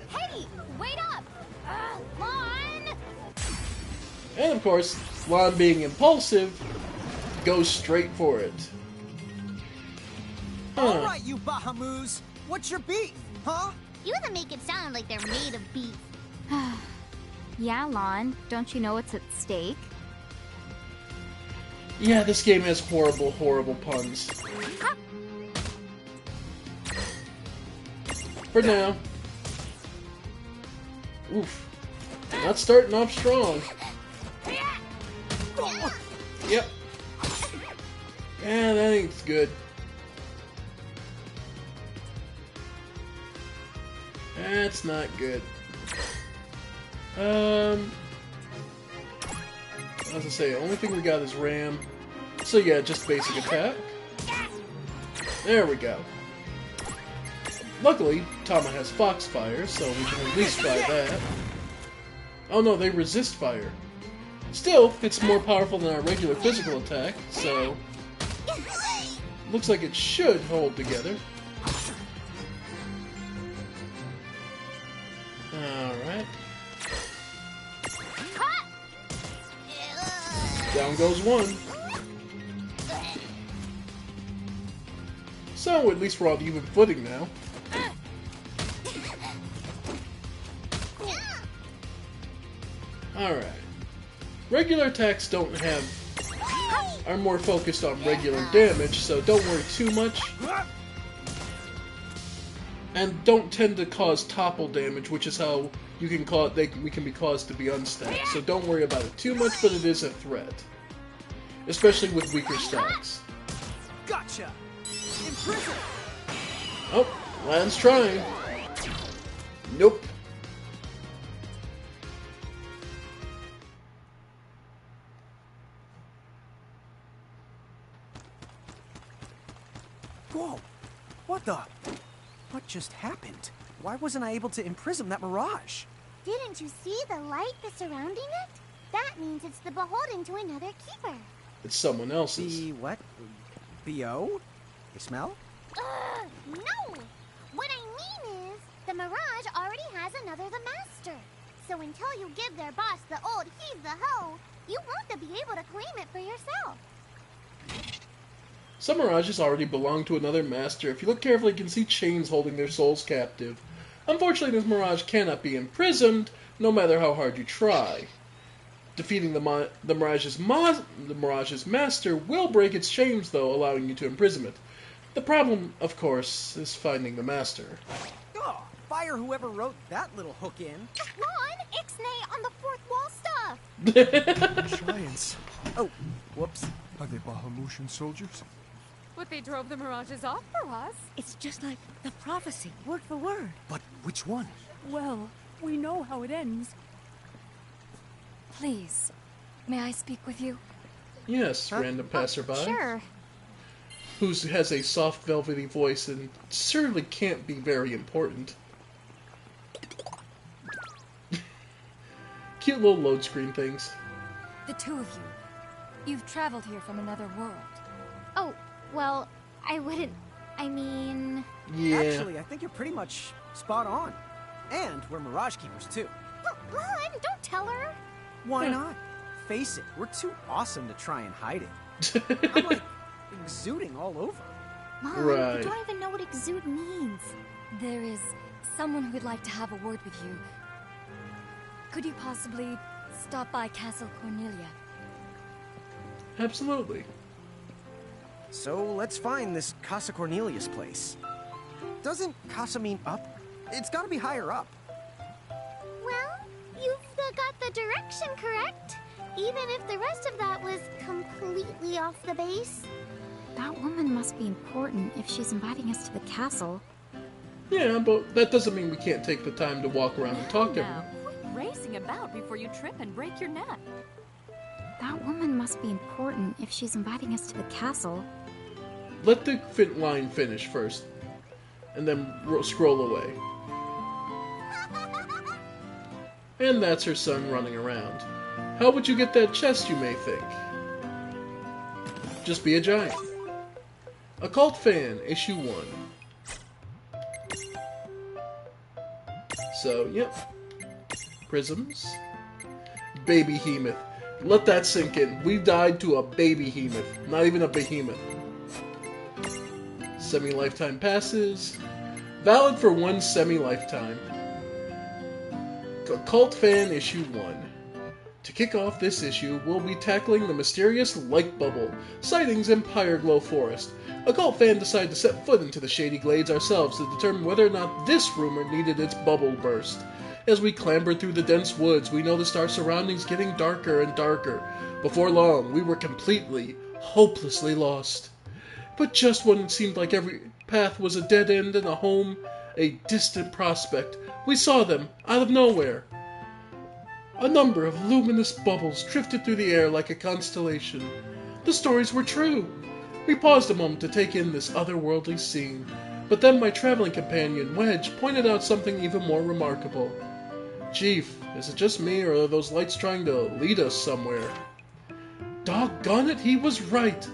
E: Hey, wait up! Lon!
A: And of course, Lon being impulsive, goes straight for it.
D: All right, you Bahamus, what's your beef, huh?
B: You make it sound like they're made of beef.
E: Yeah, Lon. Don't you know what's at stake?
A: Yeah, this game has horrible, horrible puns. For now. Oof. Not starting off strong. Yep. Yeah, that ain't good. That's not good. As I say, only thing we got is Ram. So yeah, just basic attack. There we go. Luckily, Tama has Foxfire, so we can at least try that. Oh no, they resist fire. Still, it's more powerful than our regular physical attack, so... looks like it should hold together. Alright. Down goes one. So, at least we're on even footing now. Alright. Regular attacks are more focused on regular damage, so don't worry too much. And don't tend to cause topple damage, which is how you can we can be caused to be unstacked. So don't worry about it too much, but it is a threat. Especially with weaker stacks.
D: Gotcha! Imprison!
A: Oh, Lan's trying. Nope.
D: Whoa! What the? What just happened? Why wasn't I able to imprison that mirage?
B: Didn't you see the light that's surrounding it? That means it's the beholden to another keeper.
A: It's someone else's.
D: The what? B.O.? You smell?
B: No! What I mean is, the Mirage already has another the Master. So until you give their boss the old heave the ho, you won't be able to claim it for yourself.
A: Some Mirages already belong to another master. If you look carefully, you can see chains holding their souls captive. Unfortunately, this Mirage cannot be imprisoned, no matter how hard you try. Defeating the Mirage's master will break its chains, though, allowing you to imprison it. The problem, of course, is finding the master.
D: Oh, fire whoever wrote that little hook in.
B: Lon, ixnay on the fourth wall stuff!
I: Giants.
D: Oh, whoops.
I: Are they Bahamutian soldiers?
J: But they drove the Mirages off for us.
F: It's just like the prophecy, word for word.
I: But which one?
J: Well, we know how it ends.
C: Please, may I speak with you?
A: Yes, random passerby.
E: Sure.
A: Who has a soft, velvety voice and certainly can't be very important. Cute little load screen things.
C: The two of you. You've traveled here from another world.
E: Oh, well, I mean...
A: Yeah.
D: Actually, I think you're pretty much spot on. And we're Mirage Keepers, too.
B: Lon, don't tell her.
D: Why not? Face it, we're too awesome to try and hide it. I'm like exuding all over.
E: Mom,
A: Right.
E: you don't even know what exude means.
C: There is someone who'd like to have a word with you. Could you possibly stop by Castle Cornelia?
A: Absolutely.
D: So let's find this Casa Cornelius place. Doesn't Casa mean up? It's gotta be higher up.
B: Well, you've got the direction correct. Even if the rest of that was completely off the base.
C: That woman must be important if she's inviting us to the castle.
A: Yeah, but that doesn't mean we can't take the time to walk around and talk to her.
J: Quit racing about before you trip and break your neck.
C: That woman must be important if she's inviting us to the castle.
A: Let the line finish first, and then scroll away. And that's her son running around. How would you get that chest, you may think? Just be a giant. Occult Fan, Issue 1. So, yep. Prisms. Baby Hemoth. Let that sink in. We died to a baby Hemoth, not even a behemoth. Semi-lifetime passes. Valid for 1 semi-lifetime. Occult Fan Issue 1. To kick off this issue, we'll be tackling the mysterious light bubble sightings in Pyreglow Forest. Occult Fan decided to set foot into the shady glades ourselves to determine whether or not this rumor needed its bubble burst. As we clambered through the dense woods, we noticed our surroundings getting darker and darker. Before long, we were completely, hopelessly lost. But just when it seemed like every path was a dead end and a home, a distant prospect, we saw them, out of nowhere. A number of luminous bubbles drifted through the air like a constellation. The stories were true. We paused a moment to take in this otherworldly scene, but then my traveling companion, Wedge, pointed out something even more remarkable. Chief, is it just me, or are those lights trying to lead us somewhere? Doggone it, he was right.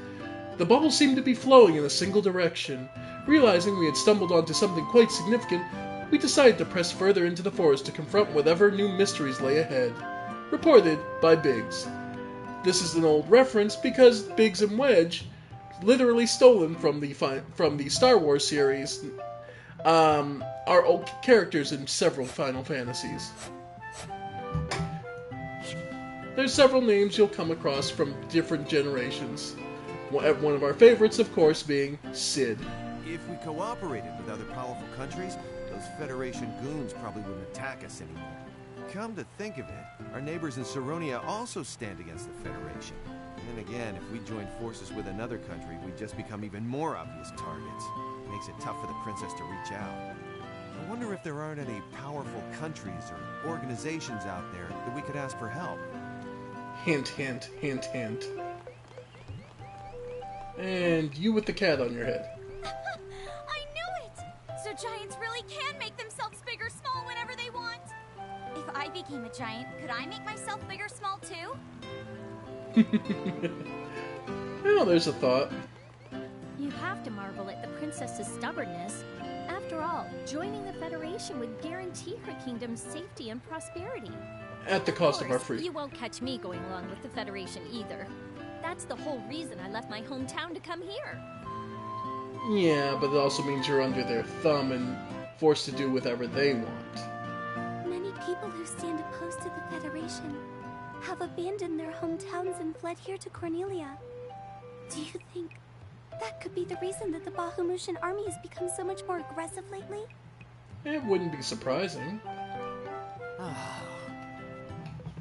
A: The bubbles seemed to be flowing in a single direction. Realizing we had stumbled onto something quite significant, we decided to press further into the forest to confront whatever new mysteries lay ahead. Reported by Biggs. This is an old reference because Biggs and Wedge, literally stolen from the Star Wars series, are old characters in several Final Fantasies. There's several names you'll come across from different generations. One of our favorites, of course, being Cid.
I: If we cooperated with other powerful countries, those Federation goons probably wouldn't attack us anymore. Come to think of it, our neighbors in Saronia also stand against the Federation. And again, if we join forces with another country, we'd just become even more obvious targets. Makes it tough for the princess to reach out. I wonder if there aren't any powerful countries or organizations out there that we could ask for help.
A: Hint, hint, hint, hint. And you with the cat on your head.
E: I knew it! So giants really can make themselves big or small whenever they want. If I became a giant, could I make myself big or small too?
A: Well, there's a thought.
E: You have to marvel at the princess's stubbornness. After all, joining the Federation would guarantee her kingdom's safety and prosperity.
A: At the cost of our freedom.
E: You won't catch me going along with the Federation either. That's the whole reason I left my hometown to come here.
A: Yeah, but it also means you're under their thumb and forced to do whatever they want.
G: Many people who stand opposed to the Federation have abandoned their hometowns and fled here to Cornelia. Do you think that could be the reason that the Bahamutian army has become so much more aggressive lately?
A: It wouldn't be surprising.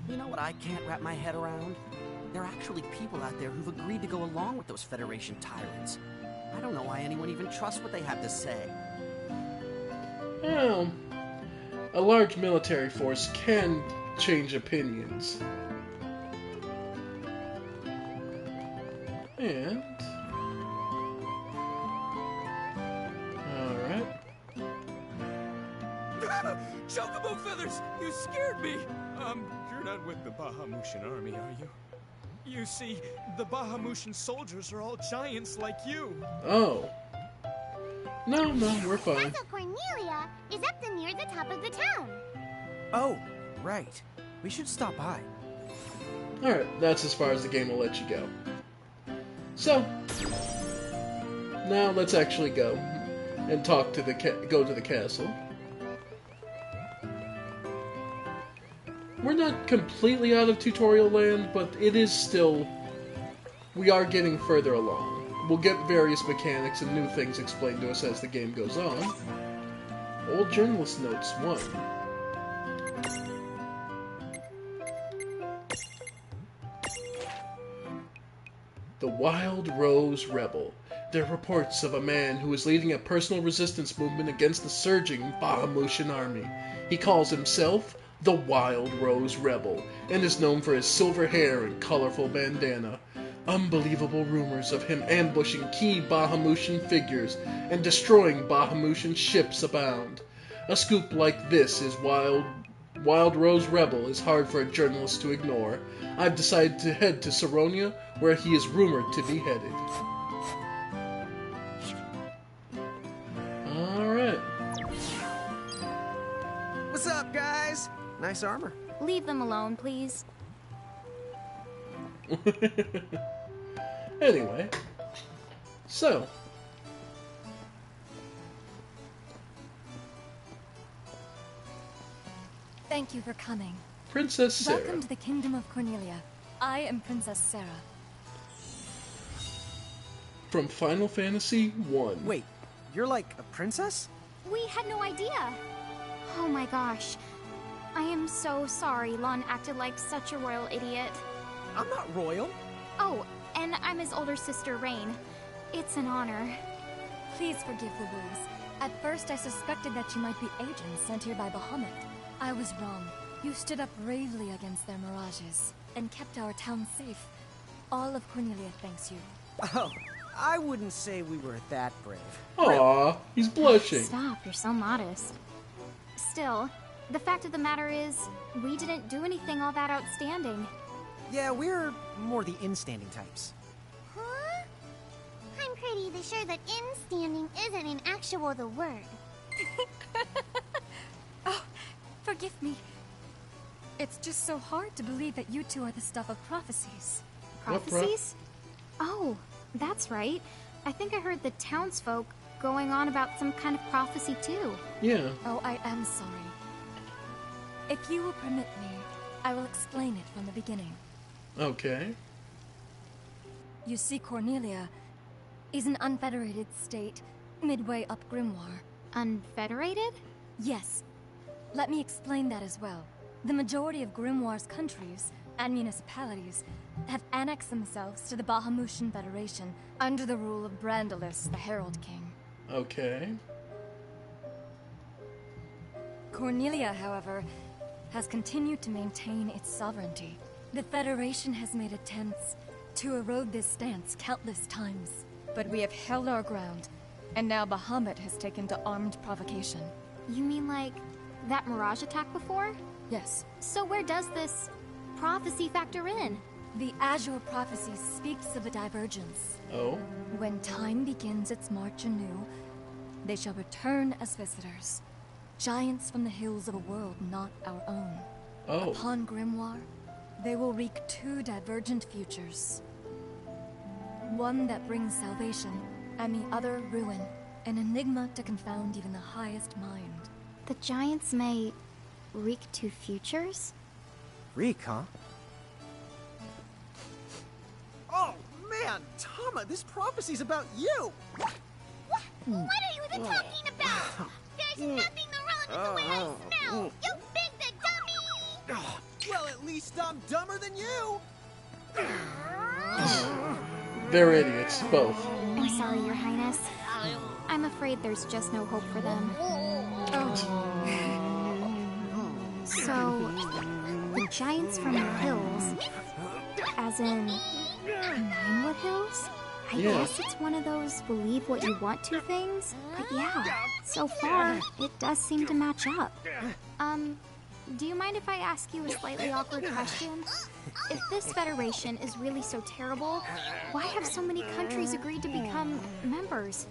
K: You know what I can't wrap my head around? There are actually people out there who've agreed to go along with those Federation tyrants. I don't know why anyone even trusts what they have to say.
A: Well, a large military force can change opinions. And... alright.
D: Chocobo feathers! You scared me! You're not with the Bahamutian army, are you? You see, the Bahamutian soldiers are all giants like you.
A: Oh. No, we're fine.
B: Castle Cornelia is up near the top of the town.
K: Oh, right. We should stop by.
A: Alright, that's as far as the game will let you go. So, now let's actually go and talk to go to the castle. We're not completely out of tutorial land, but it is still... we are getting further along. We'll get various mechanics and new things explained to us as the game goes on. Old Journalist Notes 1. Wild Rose Rebel. There are reports of a man who is leading a personal resistance movement against the surging Bahamutian army. He calls himself the Wild Rose Rebel, and is known for his silver hair and colorful bandana. Unbelievable rumors of him ambushing key Bahamutian figures and destroying Bahamutian ships abound. A scoop like this is Wild Rose Rebel is hard for a journalist to ignore. I've decided to head to Saronia, where he is rumored to be headed. Alright.
K: What's up, guys? Nice armor.
C: Leave them alone, please.
A: Anyway. So.
J: Thank you for coming.
A: Princess Sarah.
J: Welcome to the Kingdom of Cornelia. I am Princess Sarah.
A: From Final Fantasy 1.
K: Wait, you're like a princess?
C: We had no idea. Oh my gosh. I am so sorry Lon acted like such a royal idiot.
K: I'm not royal.
C: Oh, and I'm his older sister, Rain. It's an honor.
J: Please forgive the ruse. At first I suspected that you might be agents sent here by Bahamut. I was wrong. You stood up bravely against their mirages, and kept our town safe. All of Cornelia thanks you.
K: Oh, I wouldn't say we were that brave.
A: Aw, he's blushing.
C: Stop, you're so modest. Still, the fact of the matter is, we didn't do anything all that outstanding.
K: Yeah, we're more the in-standing types.
B: Huh? I'm pretty sure that in-standing isn't in actual the word.
J: Oh, forgive me. It's just so hard to believe that you two are the stuff of prophecies.
C: Prophecies? Oh, that's right. I think I heard the townsfolk going on about some kind of prophecy too.
A: Yeah.
J: Oh, I am sorry. If you will permit me, I will explain it from the beginning.
A: Okay.
J: You see, Cornelia is an unfederated state midway up Grimoire.
C: Unfederated?
J: Yes. Let me explain that as well. The majority of Grimoire's countries and municipalities have annexed themselves to the Bahamutian Federation under the rule of Brandalis, the Herald King.
A: Okay.
J: Cornelia, however, has continued to maintain its sovereignty. The Federation has made attempts to erode this stance countless times, but we have held our ground, and now Bahamut has taken to armed provocation.
C: You mean like that Mirage attack before?
J: Yes.
C: So where does this prophecy factor in?
J: The Azure Prophecy speaks of a divergence.
A: Oh?
J: When time begins its march anew, they shall return as visitors. Giants from the hills of a world not our own.
A: Oh.
J: Upon Grimoire, they will wreak two divergent futures. One that brings salvation, and the other ruin. An enigma to confound even the highest mind.
C: The giants may wreak two futures?
K: Reek, huh? Oh, man! Tama, this prophecy's about you!
B: What are you even talking about? There's nothing wrong with the way I smell! You big dummy!
K: Well, at least I'm dumber than you!
A: They're idiots, both.
C: I'm sorry, Your Highness. I'm afraid there's just no hope for them. So, the giants from the hills, as in Ninewood Hills? I guess it's one of those believe what you want to things, but yeah, so far, it does seem to match up. Do you mind if I ask you a slightly awkward question? If this Federation is really so terrible, why have so many countries agreed to become members?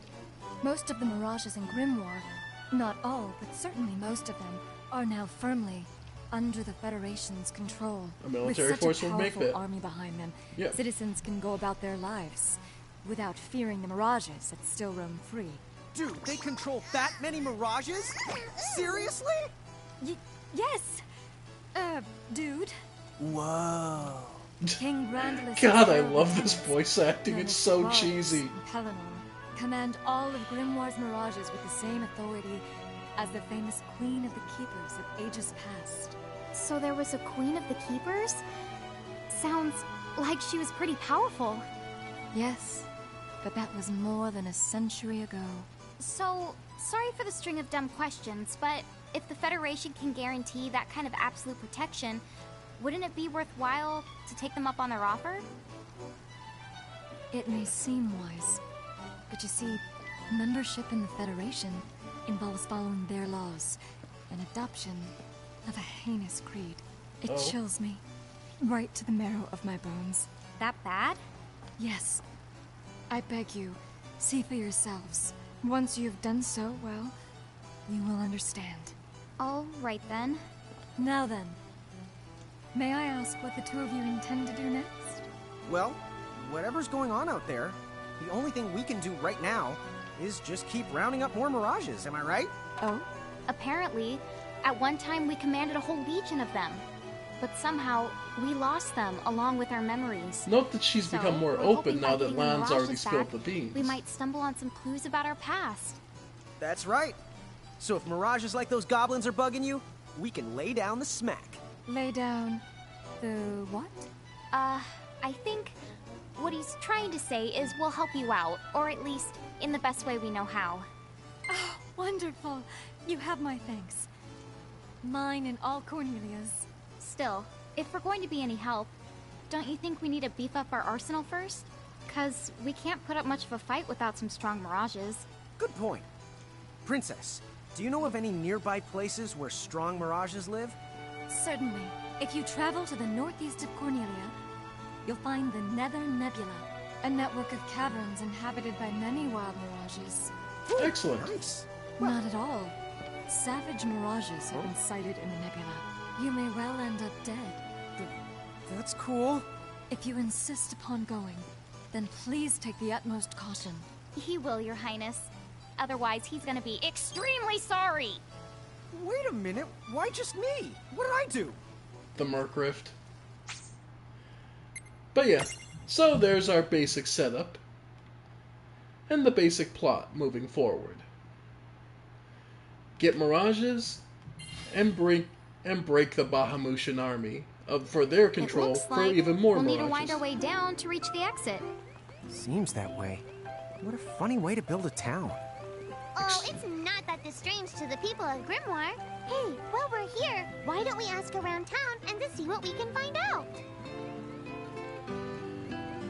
J: Most of the Mirages in Grimoire, not all, but certainly most of them, are now firmly under the Federation's control.
A: A military
J: With
A: force
J: such a
A: would make
J: powerful
A: that.
J: army behind them,
A: Yeah.
J: citizens can go about their lives without fearing the Mirages that still roam free.
K: Dude, they control that many mirages? Seriously?
J: Yes! Dude.
K: Whoa.
J: King Brandalis.
A: God, I love this voice acting. It's so cheesy.
J: Pelennor command all of Grimoire's mirages with the same authority as the famous Queen of the Keepers of ages past.
C: So there was a Queen of the Keepers? Sounds like she was pretty powerful.
J: Yes, but that was more than a century ago.
E: So, sorry for the string of dumb questions, but if the Federation can guarantee that kind of absolute protection, wouldn't it be worthwhile to take them up on their offer?
J: It may seem wise, but you see, membership in the Federation involves following their laws, and adoption of a heinous creed. It chills me, right to the marrow of my bones.
E: That bad?
J: Yes. I beg you, see for yourselves. Once you have done so, well, you will understand.
E: All right then.
J: Now then, may I ask what the two of you intend to do next?
K: Well, whatever's going on out there, the only thing we can do right now is just keep rounding up more Mirages, am I right?
J: Oh?
E: Apparently, at one time we commanded a whole legion of them. But somehow, we lost them along with our memories.
A: Note that she's become more open now that Lan's already spilled the beans.
E: We might stumble on some clues about our past.
K: That's right. So if mirages like those goblins are bugging you, we can lay down the smack.
J: Lay down the what?
E: I think what he's trying to say is we'll help you out, or at least in the best way we know how.
J: Oh, wonderful. You have my thanks. Mine and all Cornelia's.
E: Still, if we're going to be any help, don't you think we need to beef up our arsenal first? 'Cause we can't put up much of a fight without some strong mirages.
K: Good point. Princess, do you know of any nearby places where strong mirages live?
J: Certainly. If you travel to the northeast of Cornelia, you'll find the Nether Nebula, a network of caverns inhabited by many wild mirages.
A: Excellent.
K: Nice.
J: Not at all. Savage mirages have been sighted in the nebula. You may well end up dead.
K: That's cool.
J: If you insist upon going, then please take the utmost caution.
E: He will, Your Highness. Otherwise, he's gonna be extremely sorry.
K: Wait a minute, why just me? What did I do?
A: The Merc Rift. But yeah, so there's our basic setup. And the basic plot moving forward. Get mirages, and break the Bahamutian army for their control for even more
E: we'll
A: mirages.
E: need to wind our way down to reach the exit.
K: Seems that way. What a funny way to build a town.
B: Oh, it's not that strange to the people of Grimoire. Hey, while we're here, why don't we ask around town and to see what we can find out?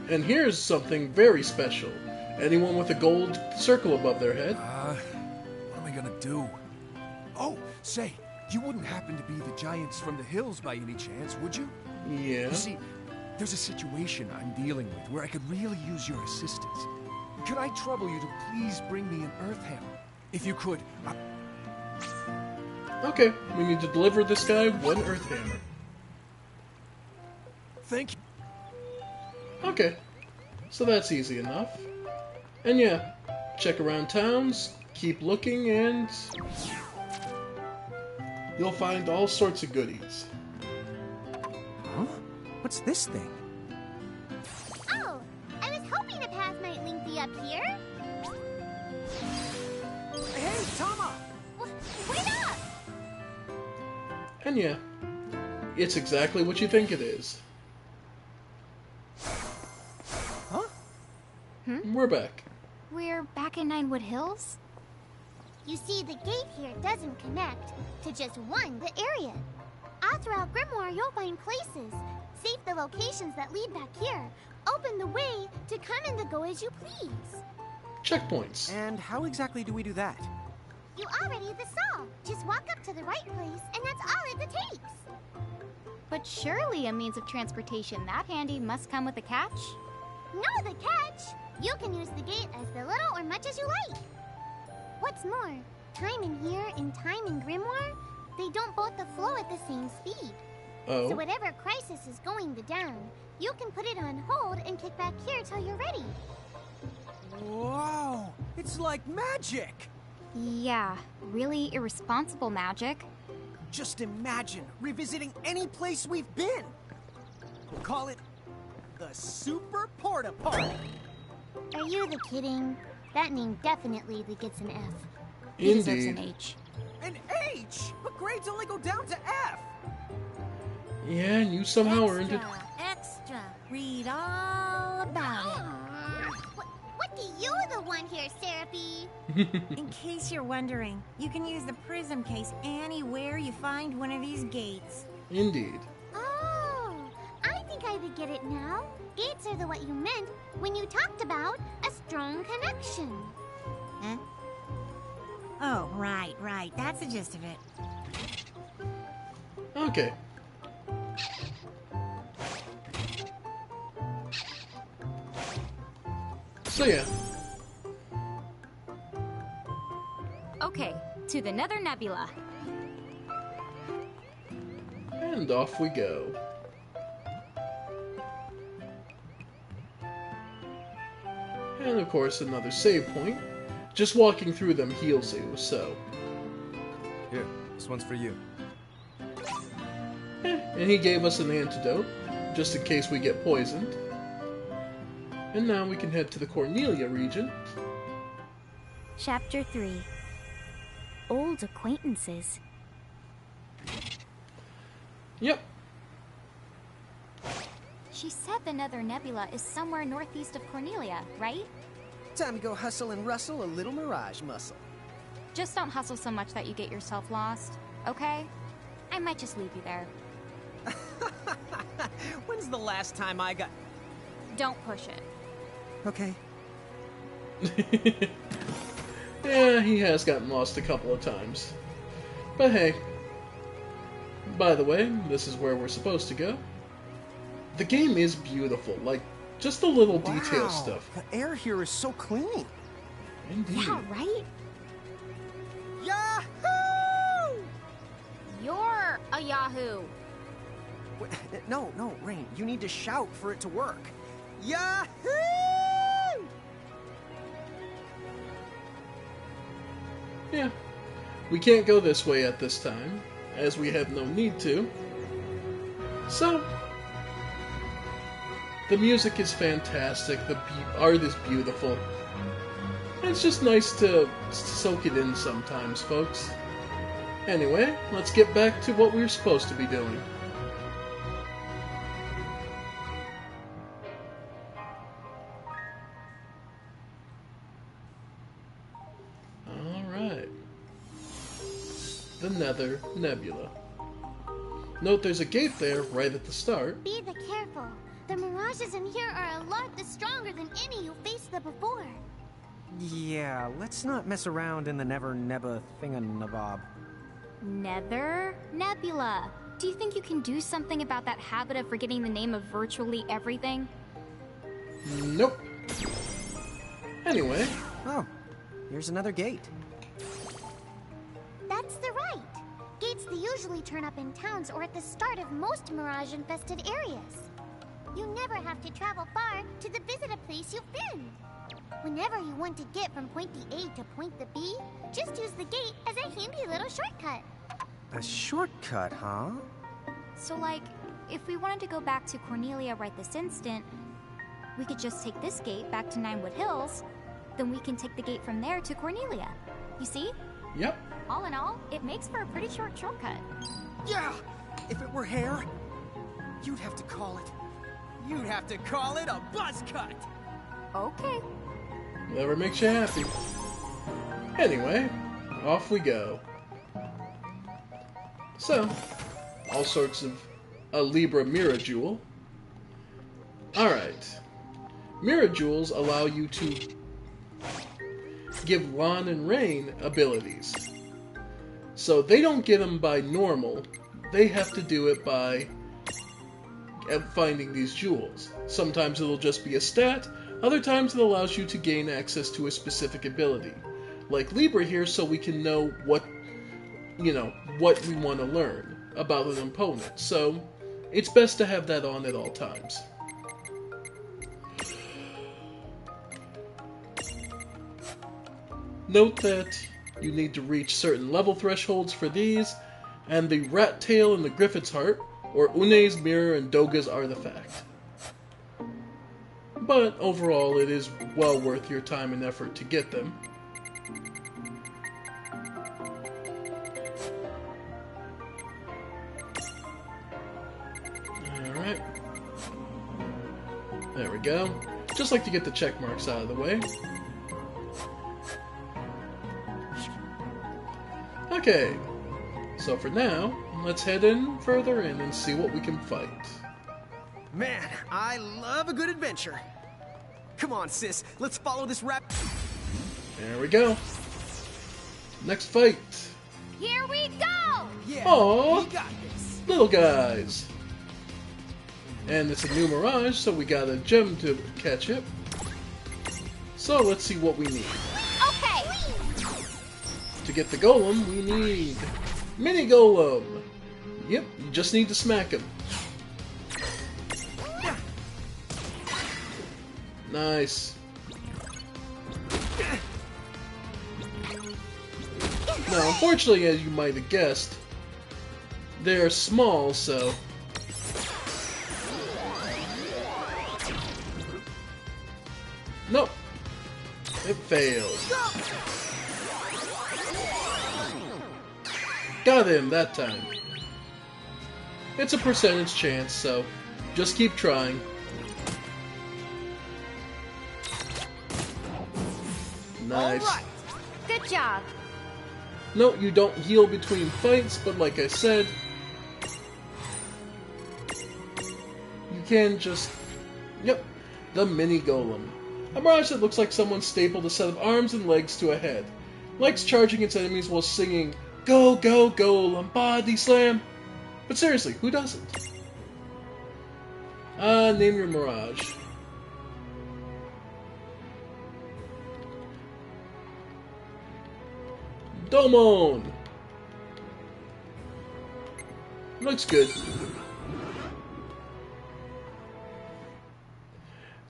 A: And here's something very special. Anyone with a gold circle above their head?
L: What am I gonna do? Oh, say, you wouldn't happen to be the giants from the hills by any chance, would you?
A: Yeah.
L: You see, there's a situation I'm dealing with where I could really use your assistance. Could I trouble you to please bring me an earth hammer? If you could,
A: Okay, we need to deliver this guy one earth hammer.
L: Thank you.
A: Okay, so that's easy enough. And yeah, check around towns, keep looking, and you'll find all sorts of goodies.
K: Huh? What's this thing?
B: Oh, I was hoping a path might link me up here.
K: Hey, Tama!
B: Wait up!
A: And yeah, it's exactly what you think it is.
K: Huh?
A: We're back.
E: We're back in Ninewood Hills?
B: You see, the gate here doesn't connect to just the area. All throughout Grimoire, you'll find places. Save the locations that lead back here. Open the way to come and to go as you please.
A: Checkpoints.
K: And how exactly do we do that?
B: You already saw. Just walk up to the right place, and that's all it takes.
E: But surely a means of transportation that handy must come with a catch?
B: No, the catch! You can use the gate as little or much as you like. What's more, time in here and time in Grimoire, they don't both flow at the same speed.
A: Oh.
B: So whatever crisis is going down, you can put it on hold and kick back here till you're ready.
K: Wow! It's like magic!
E: Yeah, really irresponsible magic.
K: Just imagine revisiting any place we've been. We'll call it the Super Porta Party.
B: Are you kidding? That name definitely gets an F.
E: He deserves
A: Indeed.
E: an H.
K: An H? But grades only go down to F.
A: Yeah, and you somehow earned it.
F: Extra. Read all about it.
B: Lucky you're the one here, Seraphie.
F: In case you're wondering, you can use the prism case anywhere you find one of these gates.
A: Indeed.
B: Oh, I think I would get it now. Gates are what you meant when you talked about a strong connection.
F: Huh? Oh, right. That's the gist of it.
A: Okay. So yeah.
E: Okay, to the Nether Nebula.
A: And off we go. And of course another save point. Just walking through them heals you, so...
L: Here, this one's for you.
A: And he gave us an antidote, just in case we get poisoned. And now we can head to the Cornelia region.
G: Chapter 3. Old Acquaintances.
A: Yep.
E: She said the Nether Nebula is somewhere northeast of Cornelia, right?
K: Time to go hustle and rustle a little Mirage muscle.
E: Just don't hustle so much that you get yourself lost, okay? I might just leave you there.
K: When's the last time I got...
E: Don't push it.
K: Okay.
A: Yeah, he has gotten lost a couple of times. But hey. By the way, this is where we're supposed to go. The game is beautiful, like, just the little detail stuff.
K: The air here is so clean.
A: Indeed.
E: Yeah, right?
K: Yahoo!
E: You're a Yahoo!
K: Wait, no, Rain, you need to shout for it to work. Yahoo!
A: Yeah. We can't go this way at this time, as we have no need to. So, the music is fantastic, the art is beautiful. It's just nice to soak it in sometimes, folks. Anyway, let's get back to what we were supposed to be doing. Alright. The Nether Nebula. Note there's a gate there right at the start.
B: Be careful. The mirages in here are a lot stronger than any you faced before.
K: Yeah, let's not mess around in the Never Nebba thinganabob.
E: Nether Nebula. Do you think you can do something about that habit of forgetting the name of virtually everything?
A: Nope. Anyway.
K: Oh, here's another gate.
B: That's the right. Gates they usually turn up in towns or at the start of most mirage-infested areas. You never have to travel far to visit a place you've been. Whenever you want to get from point the A to point the B, just use the gate as a handy little shortcut.
K: A shortcut, huh?
E: So, like, if we wanted to go back to Cornelia right this instant, we could just take this gate back to Ninewood Hills, then we can take the gate from there to Cornelia. You see?
A: Yep.
E: All in all, it makes for a pretty short shortcut.
K: Yeah! If it were hair, you'd have to call it a buzz cut!
E: Okay.
A: Whatever makes you happy. Anyway, off we go. So, all sorts of a Libra Mirror Jewel. Alright. Mirror Jewels allow you to give Lon and Rain abilities. So they don't get them by normal, they have to do it by finding these jewels. Sometimes it'll just be a stat, other times it allows you to gain access to a specific ability. Like Libra here, so we can know what we want to learn about an opponent. So it's best to have that on at all times. Note that you need to reach certain level thresholds for these, and the Rat Tail and the Griffith's Heart, or Une's Mirror and Doga's Artifact. But overall, it is well worth your time and effort to get them. Alright. There we go. Just like to get the check marks out of the way. Okay, so for now, let's head further in and see what we can fight.
K: Man, I love a good adventure. Come on, sis, let's follow this rap.
A: There we go. Next fight.
E: Here we go!
K: Yeah,
A: Aww,
K: we got this.
A: little guys. And it's a new Mirage, so we got a gem to catch it. So let's see what we need.
E: Okay!
A: To get the golem, we need mini golem. Yep, you just need to smack him. Nice. Now, unfortunately, as you might have guessed, they're small, so... Nope. It failed. Got him that time. It's a percentage chance, so just keep trying. Nice.
E: All right. Good job.
A: No, you don't heal between fights, but like I said, you can just... Yep, the mini golem. A Mirage that looks like someone stapled a set of arms and legs to a head. Likes charging its enemies while singing, "Go, go, golem, body slam." But seriously, who doesn't? Name your Mirage. Domon! Looks good.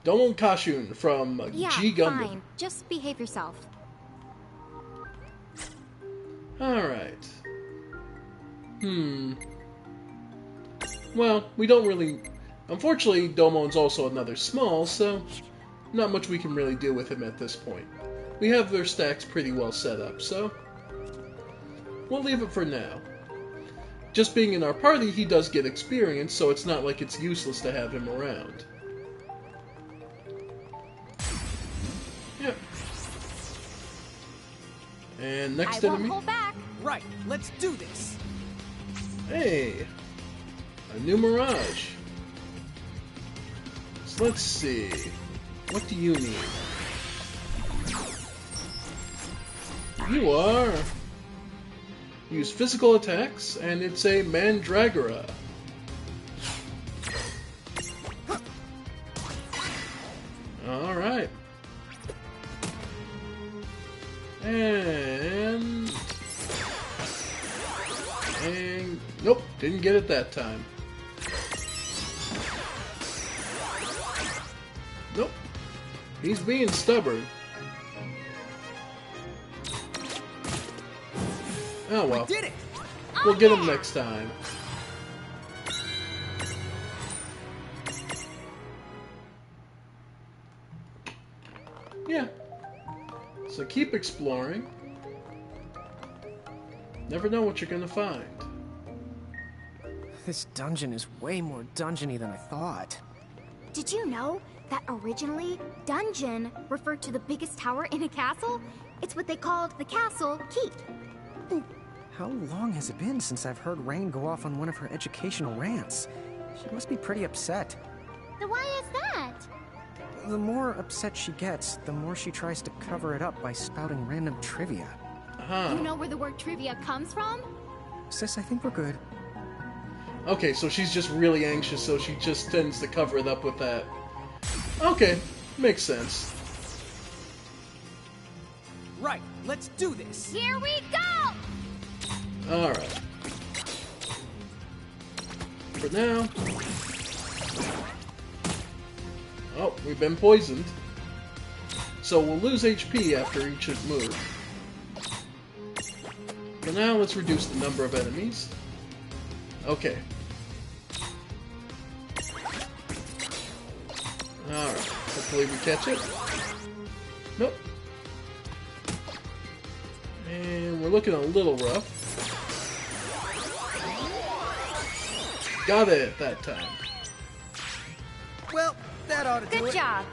A: Domon Kashun from G Gundam.
C: Fine. Just behave yourself.
A: Alright. Well, we don't really... Unfortunately, Domon's also another small, so not much we can really do with him at this point. We have their stacks pretty well set up, so we'll leave it for now. Just being in our party, he does get experience, so it's not like it's useless to have him around. Yep. And next enemy...
E: hold back.
K: Right, let's do this.
A: Hey! A new Mirage. So let's see. What do you need? You are... Use physical attacks, and it's a Mandragora. Alright. And... Nope, didn't get it that time. Nope. He's being stubborn. Oh well.
K: We did it!
A: We'll get him next time. Yeah. So keep exploring. Never know what you're gonna find.
K: This dungeon is way more dungeony than I thought.
C: Did you know that originally, dungeon referred to the biggest tower in a castle? It's what they called the castle keep.
K: How long has it been since I've heard Rain go off on one of her educational rants? She must be pretty upset.
B: Why is that?
K: The more upset she gets, the more she tries to cover it up by spouting random trivia.
A: Huh.
C: You know where the word trivia comes from?
K: Sis, I think we're good.
A: Okay, so she's just really anxious, so she just tends to cover it up with that. Okay, makes sense.
K: Right, let's do this.
E: Here we go!
A: Alright. For now... Oh, we've been poisoned. So we'll lose HP after each move. For now, let's reduce the number of enemies. Okay. Alright, hopefully we catch it. Nope. And we're looking a little rough. Got it that time.
K: Well, that ought to do it.
E: Good job.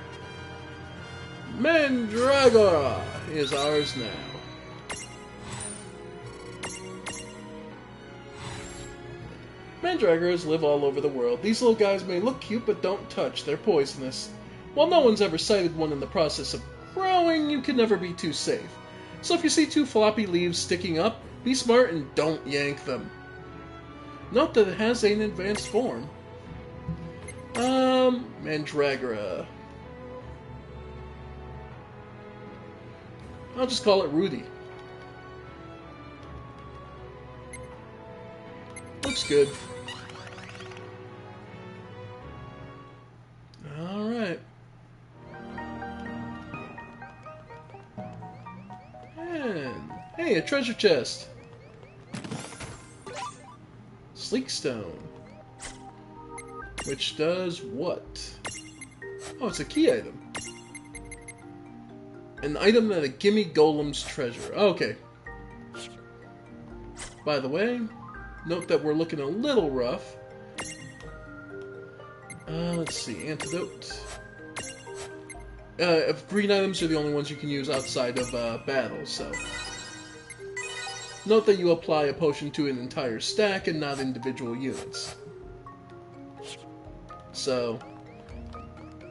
A: Mandragora is ours now. Mandragoras live all over the world. These little guys may look cute, but don't touch. They're poisonous. While no one's ever sighted one in the process of growing, you can never be too safe. So if you see two floppy leaves sticking up, be smart and don't yank them. Note that it has an advanced form. Mandragora. I'll just call it Rudy. Looks good. Alright. And, hey, a treasure chest. Sleek Stone. Which does what? Oh, it's a key item. An item that a gimme golem's treasure. Okay. By the way, note that we're looking a little rough. Let's see, antidote. If green items are the only ones you can use outside of battle, so. Note that you apply a potion to an entire stack and not individual units. So,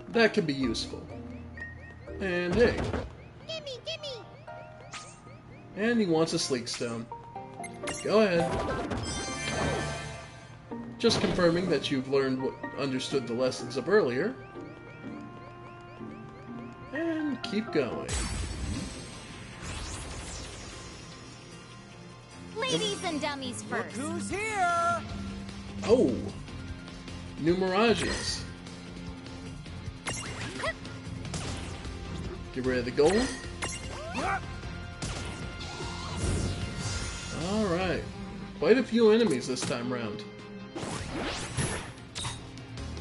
A: that can be useful. And hey.
B: Gimme, gimme!
A: And he wants a Sleek Stone. Go ahead. Just confirming that you've understood the lessons of earlier. And keep going.
E: Ladies and dummies first.
K: Look who's here!
A: Oh! New Mirages. Get rid of the golem. Alright. Quite a few enemies this time round.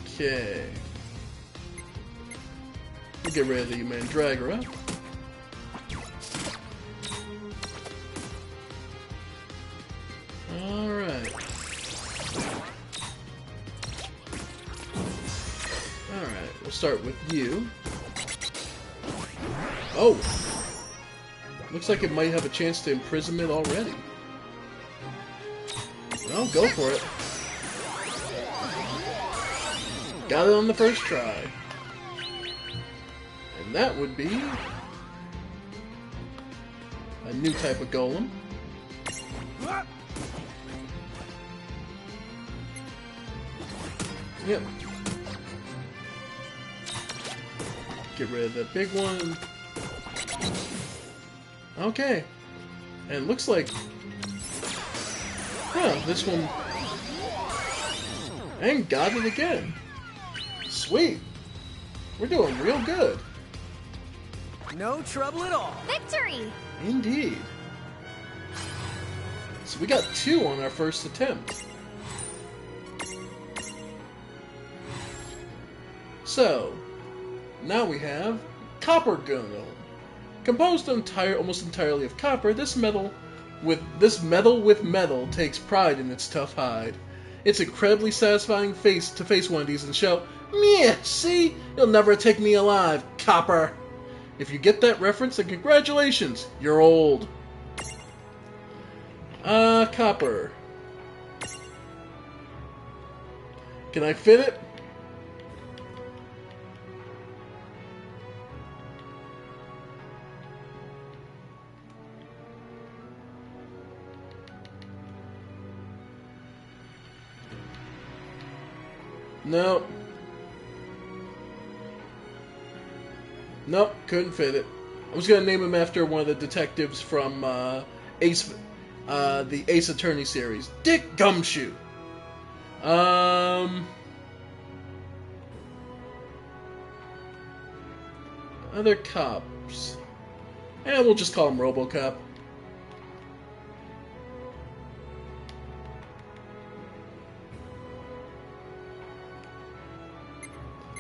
A: Okay. We'll get rid of the Mandragora. Alright. Alright, we'll start with you. Oh! Looks like it might have a chance to imprison it already. Well, go for it. Got it on the first try. And that would be a new type of golem. Yep. Get rid of that big one. Okay. And it looks like... Huh, this one... And got it again. Sweet. We're doing real good.
K: No trouble at all.
E: Victory!
A: Indeed. So we got 2 on our first attempt. So, now we have Copper Golem. Composed almost entirely of copper, this metal with metal takes pride in its tough hide. It's incredibly satisfying to face one of these and shout, "Meh, see? You'll never take me alive, Copper!" If you get that reference, then congratulations, you're old. Copper. Can I fit it? No. Nope, couldn't fit it. I was gonna name him after one of the detectives from the Ace Attorney series, Dick Gumshoe. Other cops, and we'll just call him RoboCop.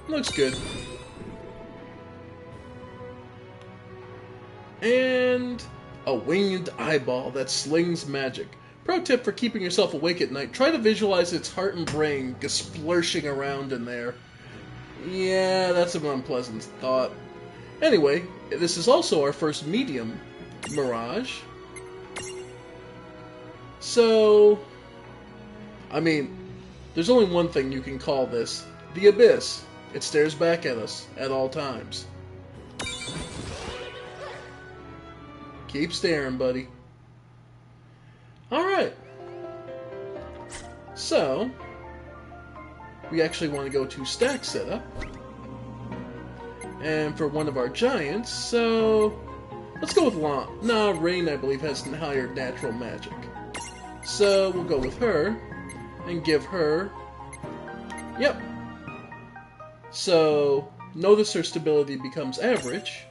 A: Looks good. And a winged eyeball that slings magic. Pro tip for keeping yourself awake at night, try to visualize its heart and brain splurshing around in there. Yeah, that's an unpleasant thought. Anyway, this is also our first medium Mirage. So, I mean, there's only one thing you can call this. The Abyss. It stares back at us at all times. Keep staring, buddy. Alright. So, we actually want to go to stack setup. And for one of our giants, so let's go with Rain, I believe, has higher natural magic. So we'll go with her and give her. Yep. So notice her stability becomes average.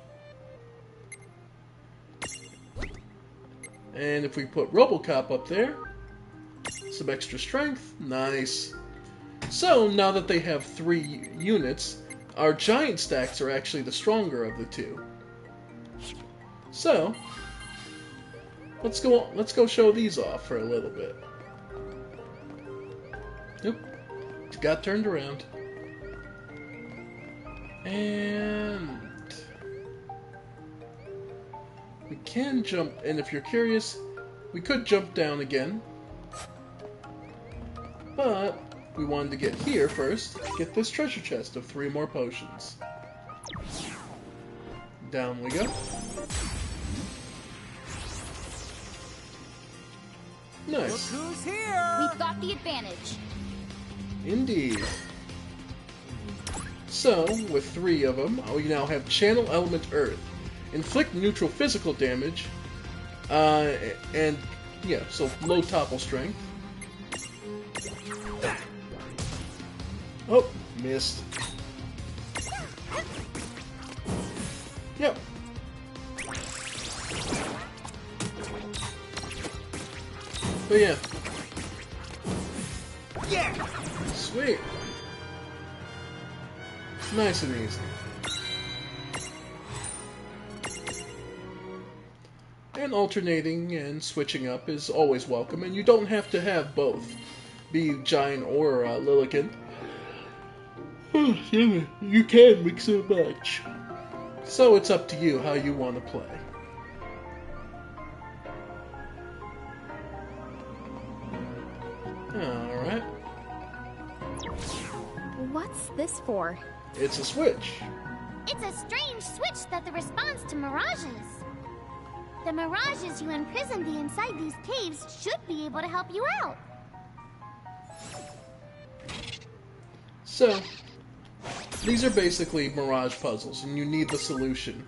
A: And if we put Robocop up there, some extra strength, nice. So now that they have 3 units, our giant stacks are actually the stronger of the 2. So let's go show these off for a little bit. Nope. Got turned around. And we can jump, and if you're curious, we could jump down again. But we wanted to get here first, get this treasure chest of 3 more potions. Down we go. Nice.
K: Look who's here!
E: We've got the advantage.
A: Indeed. So, with 3 of them, we now have Channel Element Earth. Inflict neutral physical damage, and, yeah, so low topple strength. Oh, missed. Yep. But yeah.
K: Yeah!
A: Sweet. Nice and easy. And alternating and switching up is always welcome, and you don't have to have both, be Giant or Lilikin. You can mix and match. So it's up to you how you want to play. Alright.
C: What's this for?
A: It's a switch.
B: It's a strange switch that responds to mirages. The mirages you imprisoned inside these caves should be able to help you out.
A: So, these are basically mirage puzzles, and you need the solution.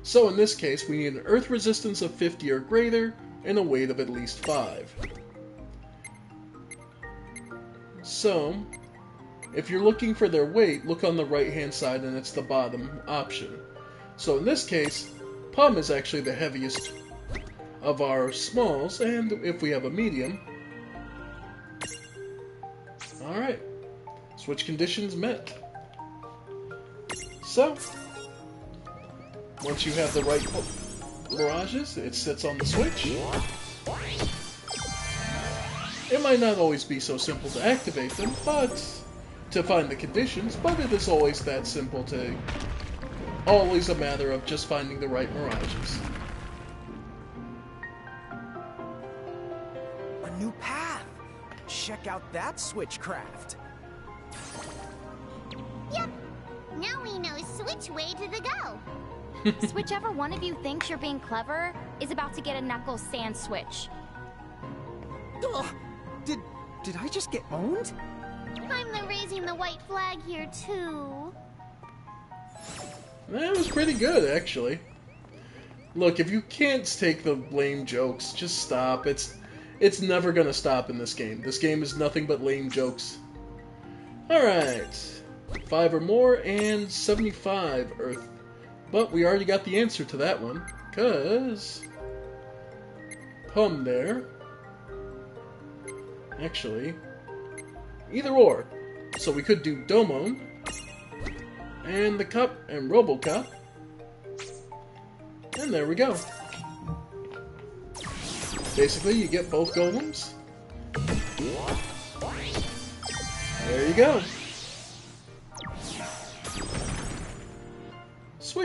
A: So in this case, we need an earth resistance of 50 or greater, and a weight of at least 5. So, if you're looking for their weight, look on the right-hand side, and it's the bottom option. So in this case, Pum is actually the heaviest of our smalls, and if we have a medium... Alright. Switch conditions met. So, once you have the right mirages, it sits on the switch. It might not always be so simple to activate them, but to find the conditions, but it is always that simple to... Always a matter of just finding the right mirages.
K: A new path! Check out that switchcraft!
B: Yep. Now we know which way to the go.
E: Whichever one of you thinks you're being clever is about to get a Knuckles sand switch.
K: Ugh, did I just get owned?
B: I'm the raising the white flag here too.
A: That was pretty good, actually. Look, if you can't take the lame jokes, just stop. It's never gonna stop in this game. This game is nothing but lame jokes. Alright. 5 or more, and 75 Earth. But we already got the answer to that one, because... Pum there. Actually, either or. So we could do Domon, and the Cup, and Robocop. And there we go. Basically, you get both golems. There you go. Sweet.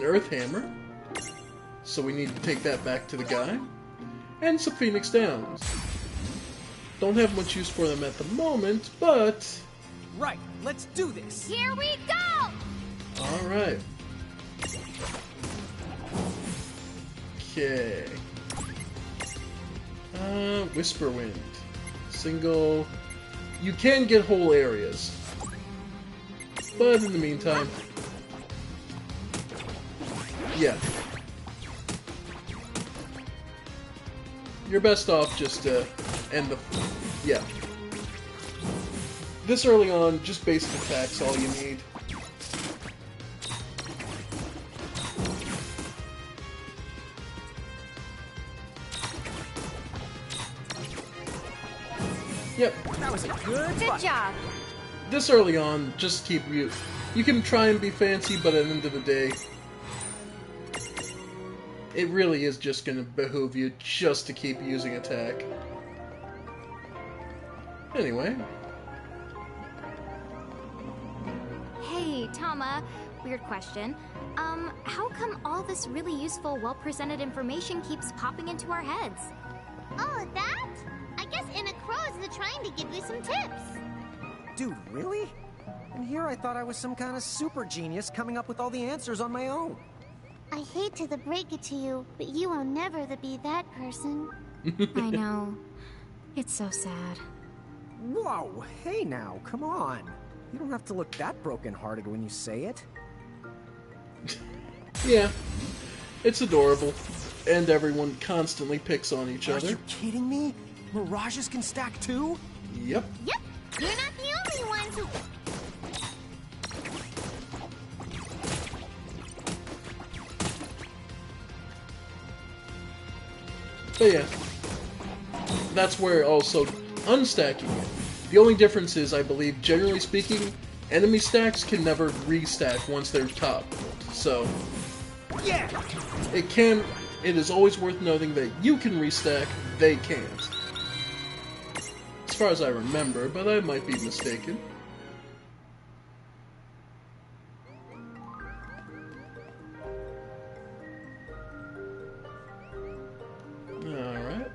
A: Earth Hammer. So we need to take that back to the guy. And some Phoenix Downs. Don't have much use for them at the moment, but...
K: Right, let's do this!
E: Here we go!
A: Alright. Okay. Whisper Wind. Single... You can get whole areas. But in the meantime... Yeah. You're best off just to end the... Yeah. This early on, just basic attacks all you need. Yep.
K: That was a good
E: job.
A: This early on, just keep you... You can try and be fancy, but at the end of the day, it really is just going to behoove you just to keep using attack. Anyway.
C: Hey, Tama. Weird question. How come all this really useful, well-presented information keeps popping into our heads?
B: Oh, that? I guess Anna Crow is trying to give you some tips.
K: Dude, really? And here I thought I was some kind of super genius coming up with all the answers on my own.
B: I hate to break it to you, but you will never be that person.
C: I know. It's so sad.
K: Whoa, hey now, come on. You don't have to look that broken-hearted when you say it.
A: Yeah, it's adorable. And everyone constantly picks on each other.
K: Are you kidding me? Mirages can stack too?
A: Yep.
B: Yep, you're not the only ones who...
A: But yeah, that's where also unstacking it. The only difference is, I believe, generally speaking, enemy stacks can never restack once they're topped. So,
K: yeah,
A: it is always worth noting that you can restack, they can't. As far as I remember, but I might be mistaken. Alright.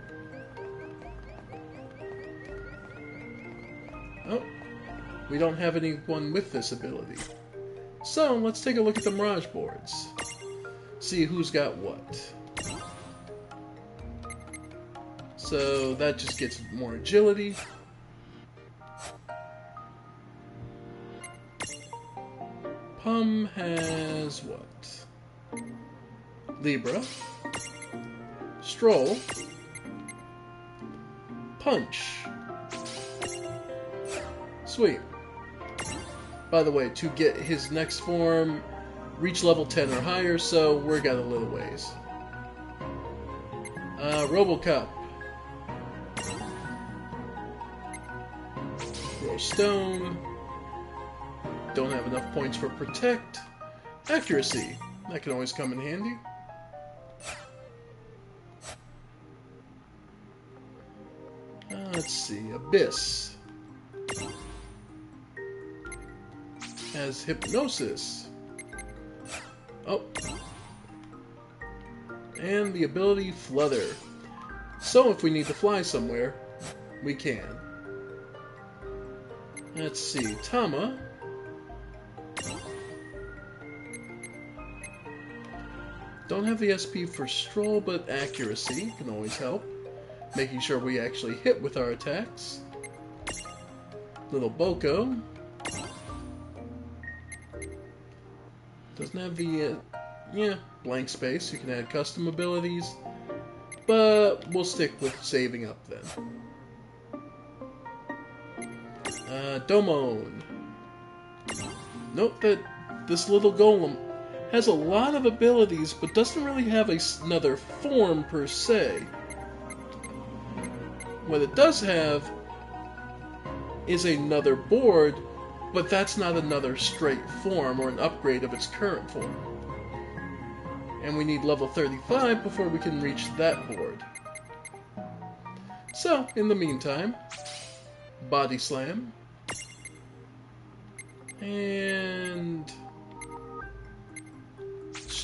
A: Oh, we don't have anyone with this ability. So, let's take a look at the Mirage boards. See who's got what. So, that just gets more agility. Pum has what? Libra. Stroll. Punch. Sweet. By the way, to get his next form, reach level 10 or higher, so we're got a little ways. Robocop. Throw Stone. Don't have enough points for Protect. Accuracy. That can always come in handy. Let's see. Abyss. Has Hypnosis. Oh. And the ability Flutter. So if we need to fly somewhere, we can. Let's see. Tama. Don't have the SP for Stroll, but Accuracy can always help. Making sure we actually hit with our attacks. Little Boko. Doesn't have the, blank space. You can add custom abilities. But we'll stick with saving up then. Domon. Note that this little golem has a lot of abilities, but doesn't really have another form per se. What it does have is another board, but that's not another straight form or an upgrade of its current form. And we need level 35 before we can reach that board. So, in the meantime, Body Slam.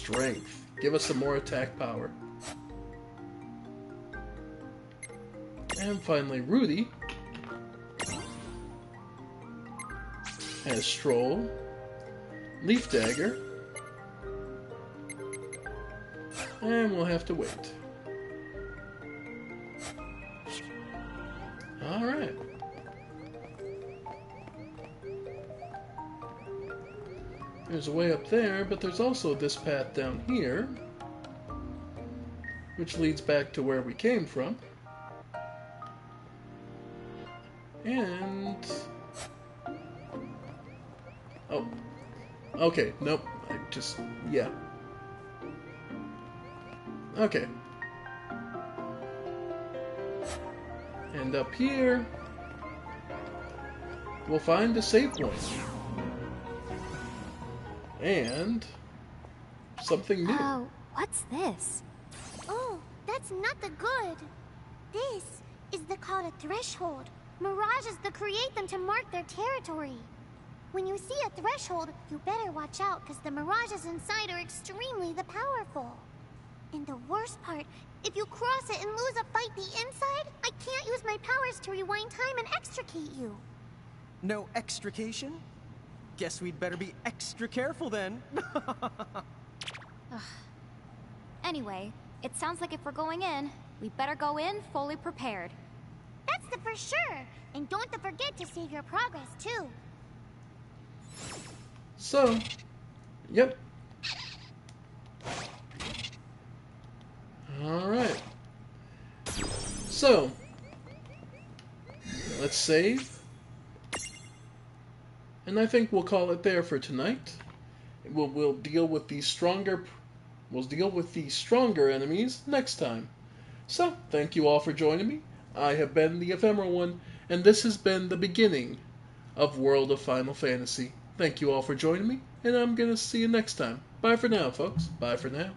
A: strength. Give us some more attack power. And finally, Rudy has Stroll, Leaf Dagger, and we'll have to wait. Alright. There's a way up there, but there's also this path down here, which leads back to where we came from. And... oh. Okay, nope. Yeah. Okay. And up here, we'll find a save point. And something new.
C: Oh, what's this?
B: Oh, that's not the good. This is the called a threshold. Mirages that create them to mark their territory. When you see a threshold, you better watch out because the mirages inside are extremely powerful. And the worst part, if you cross it and lose a fight the inside, I can't use my powers to rewind time and extricate you.
K: No extrication? Guess we'd better be extra careful then.
C: Anyway, it sounds like if we're going in, we better go in fully prepared.
B: That's the for sure. And don't forget to save your progress, too.
A: So, yep. Alright. So, let's save. And I think we'll call it there for tonight. We'll deal with the stronger enemies next time. So, thank you all for joining me. I have been the Ephemeral One, and this has been the beginning of World of Final Fantasy. Thank you all for joining me, and I'm gonna see you next time. Bye for now, folks. Bye for now.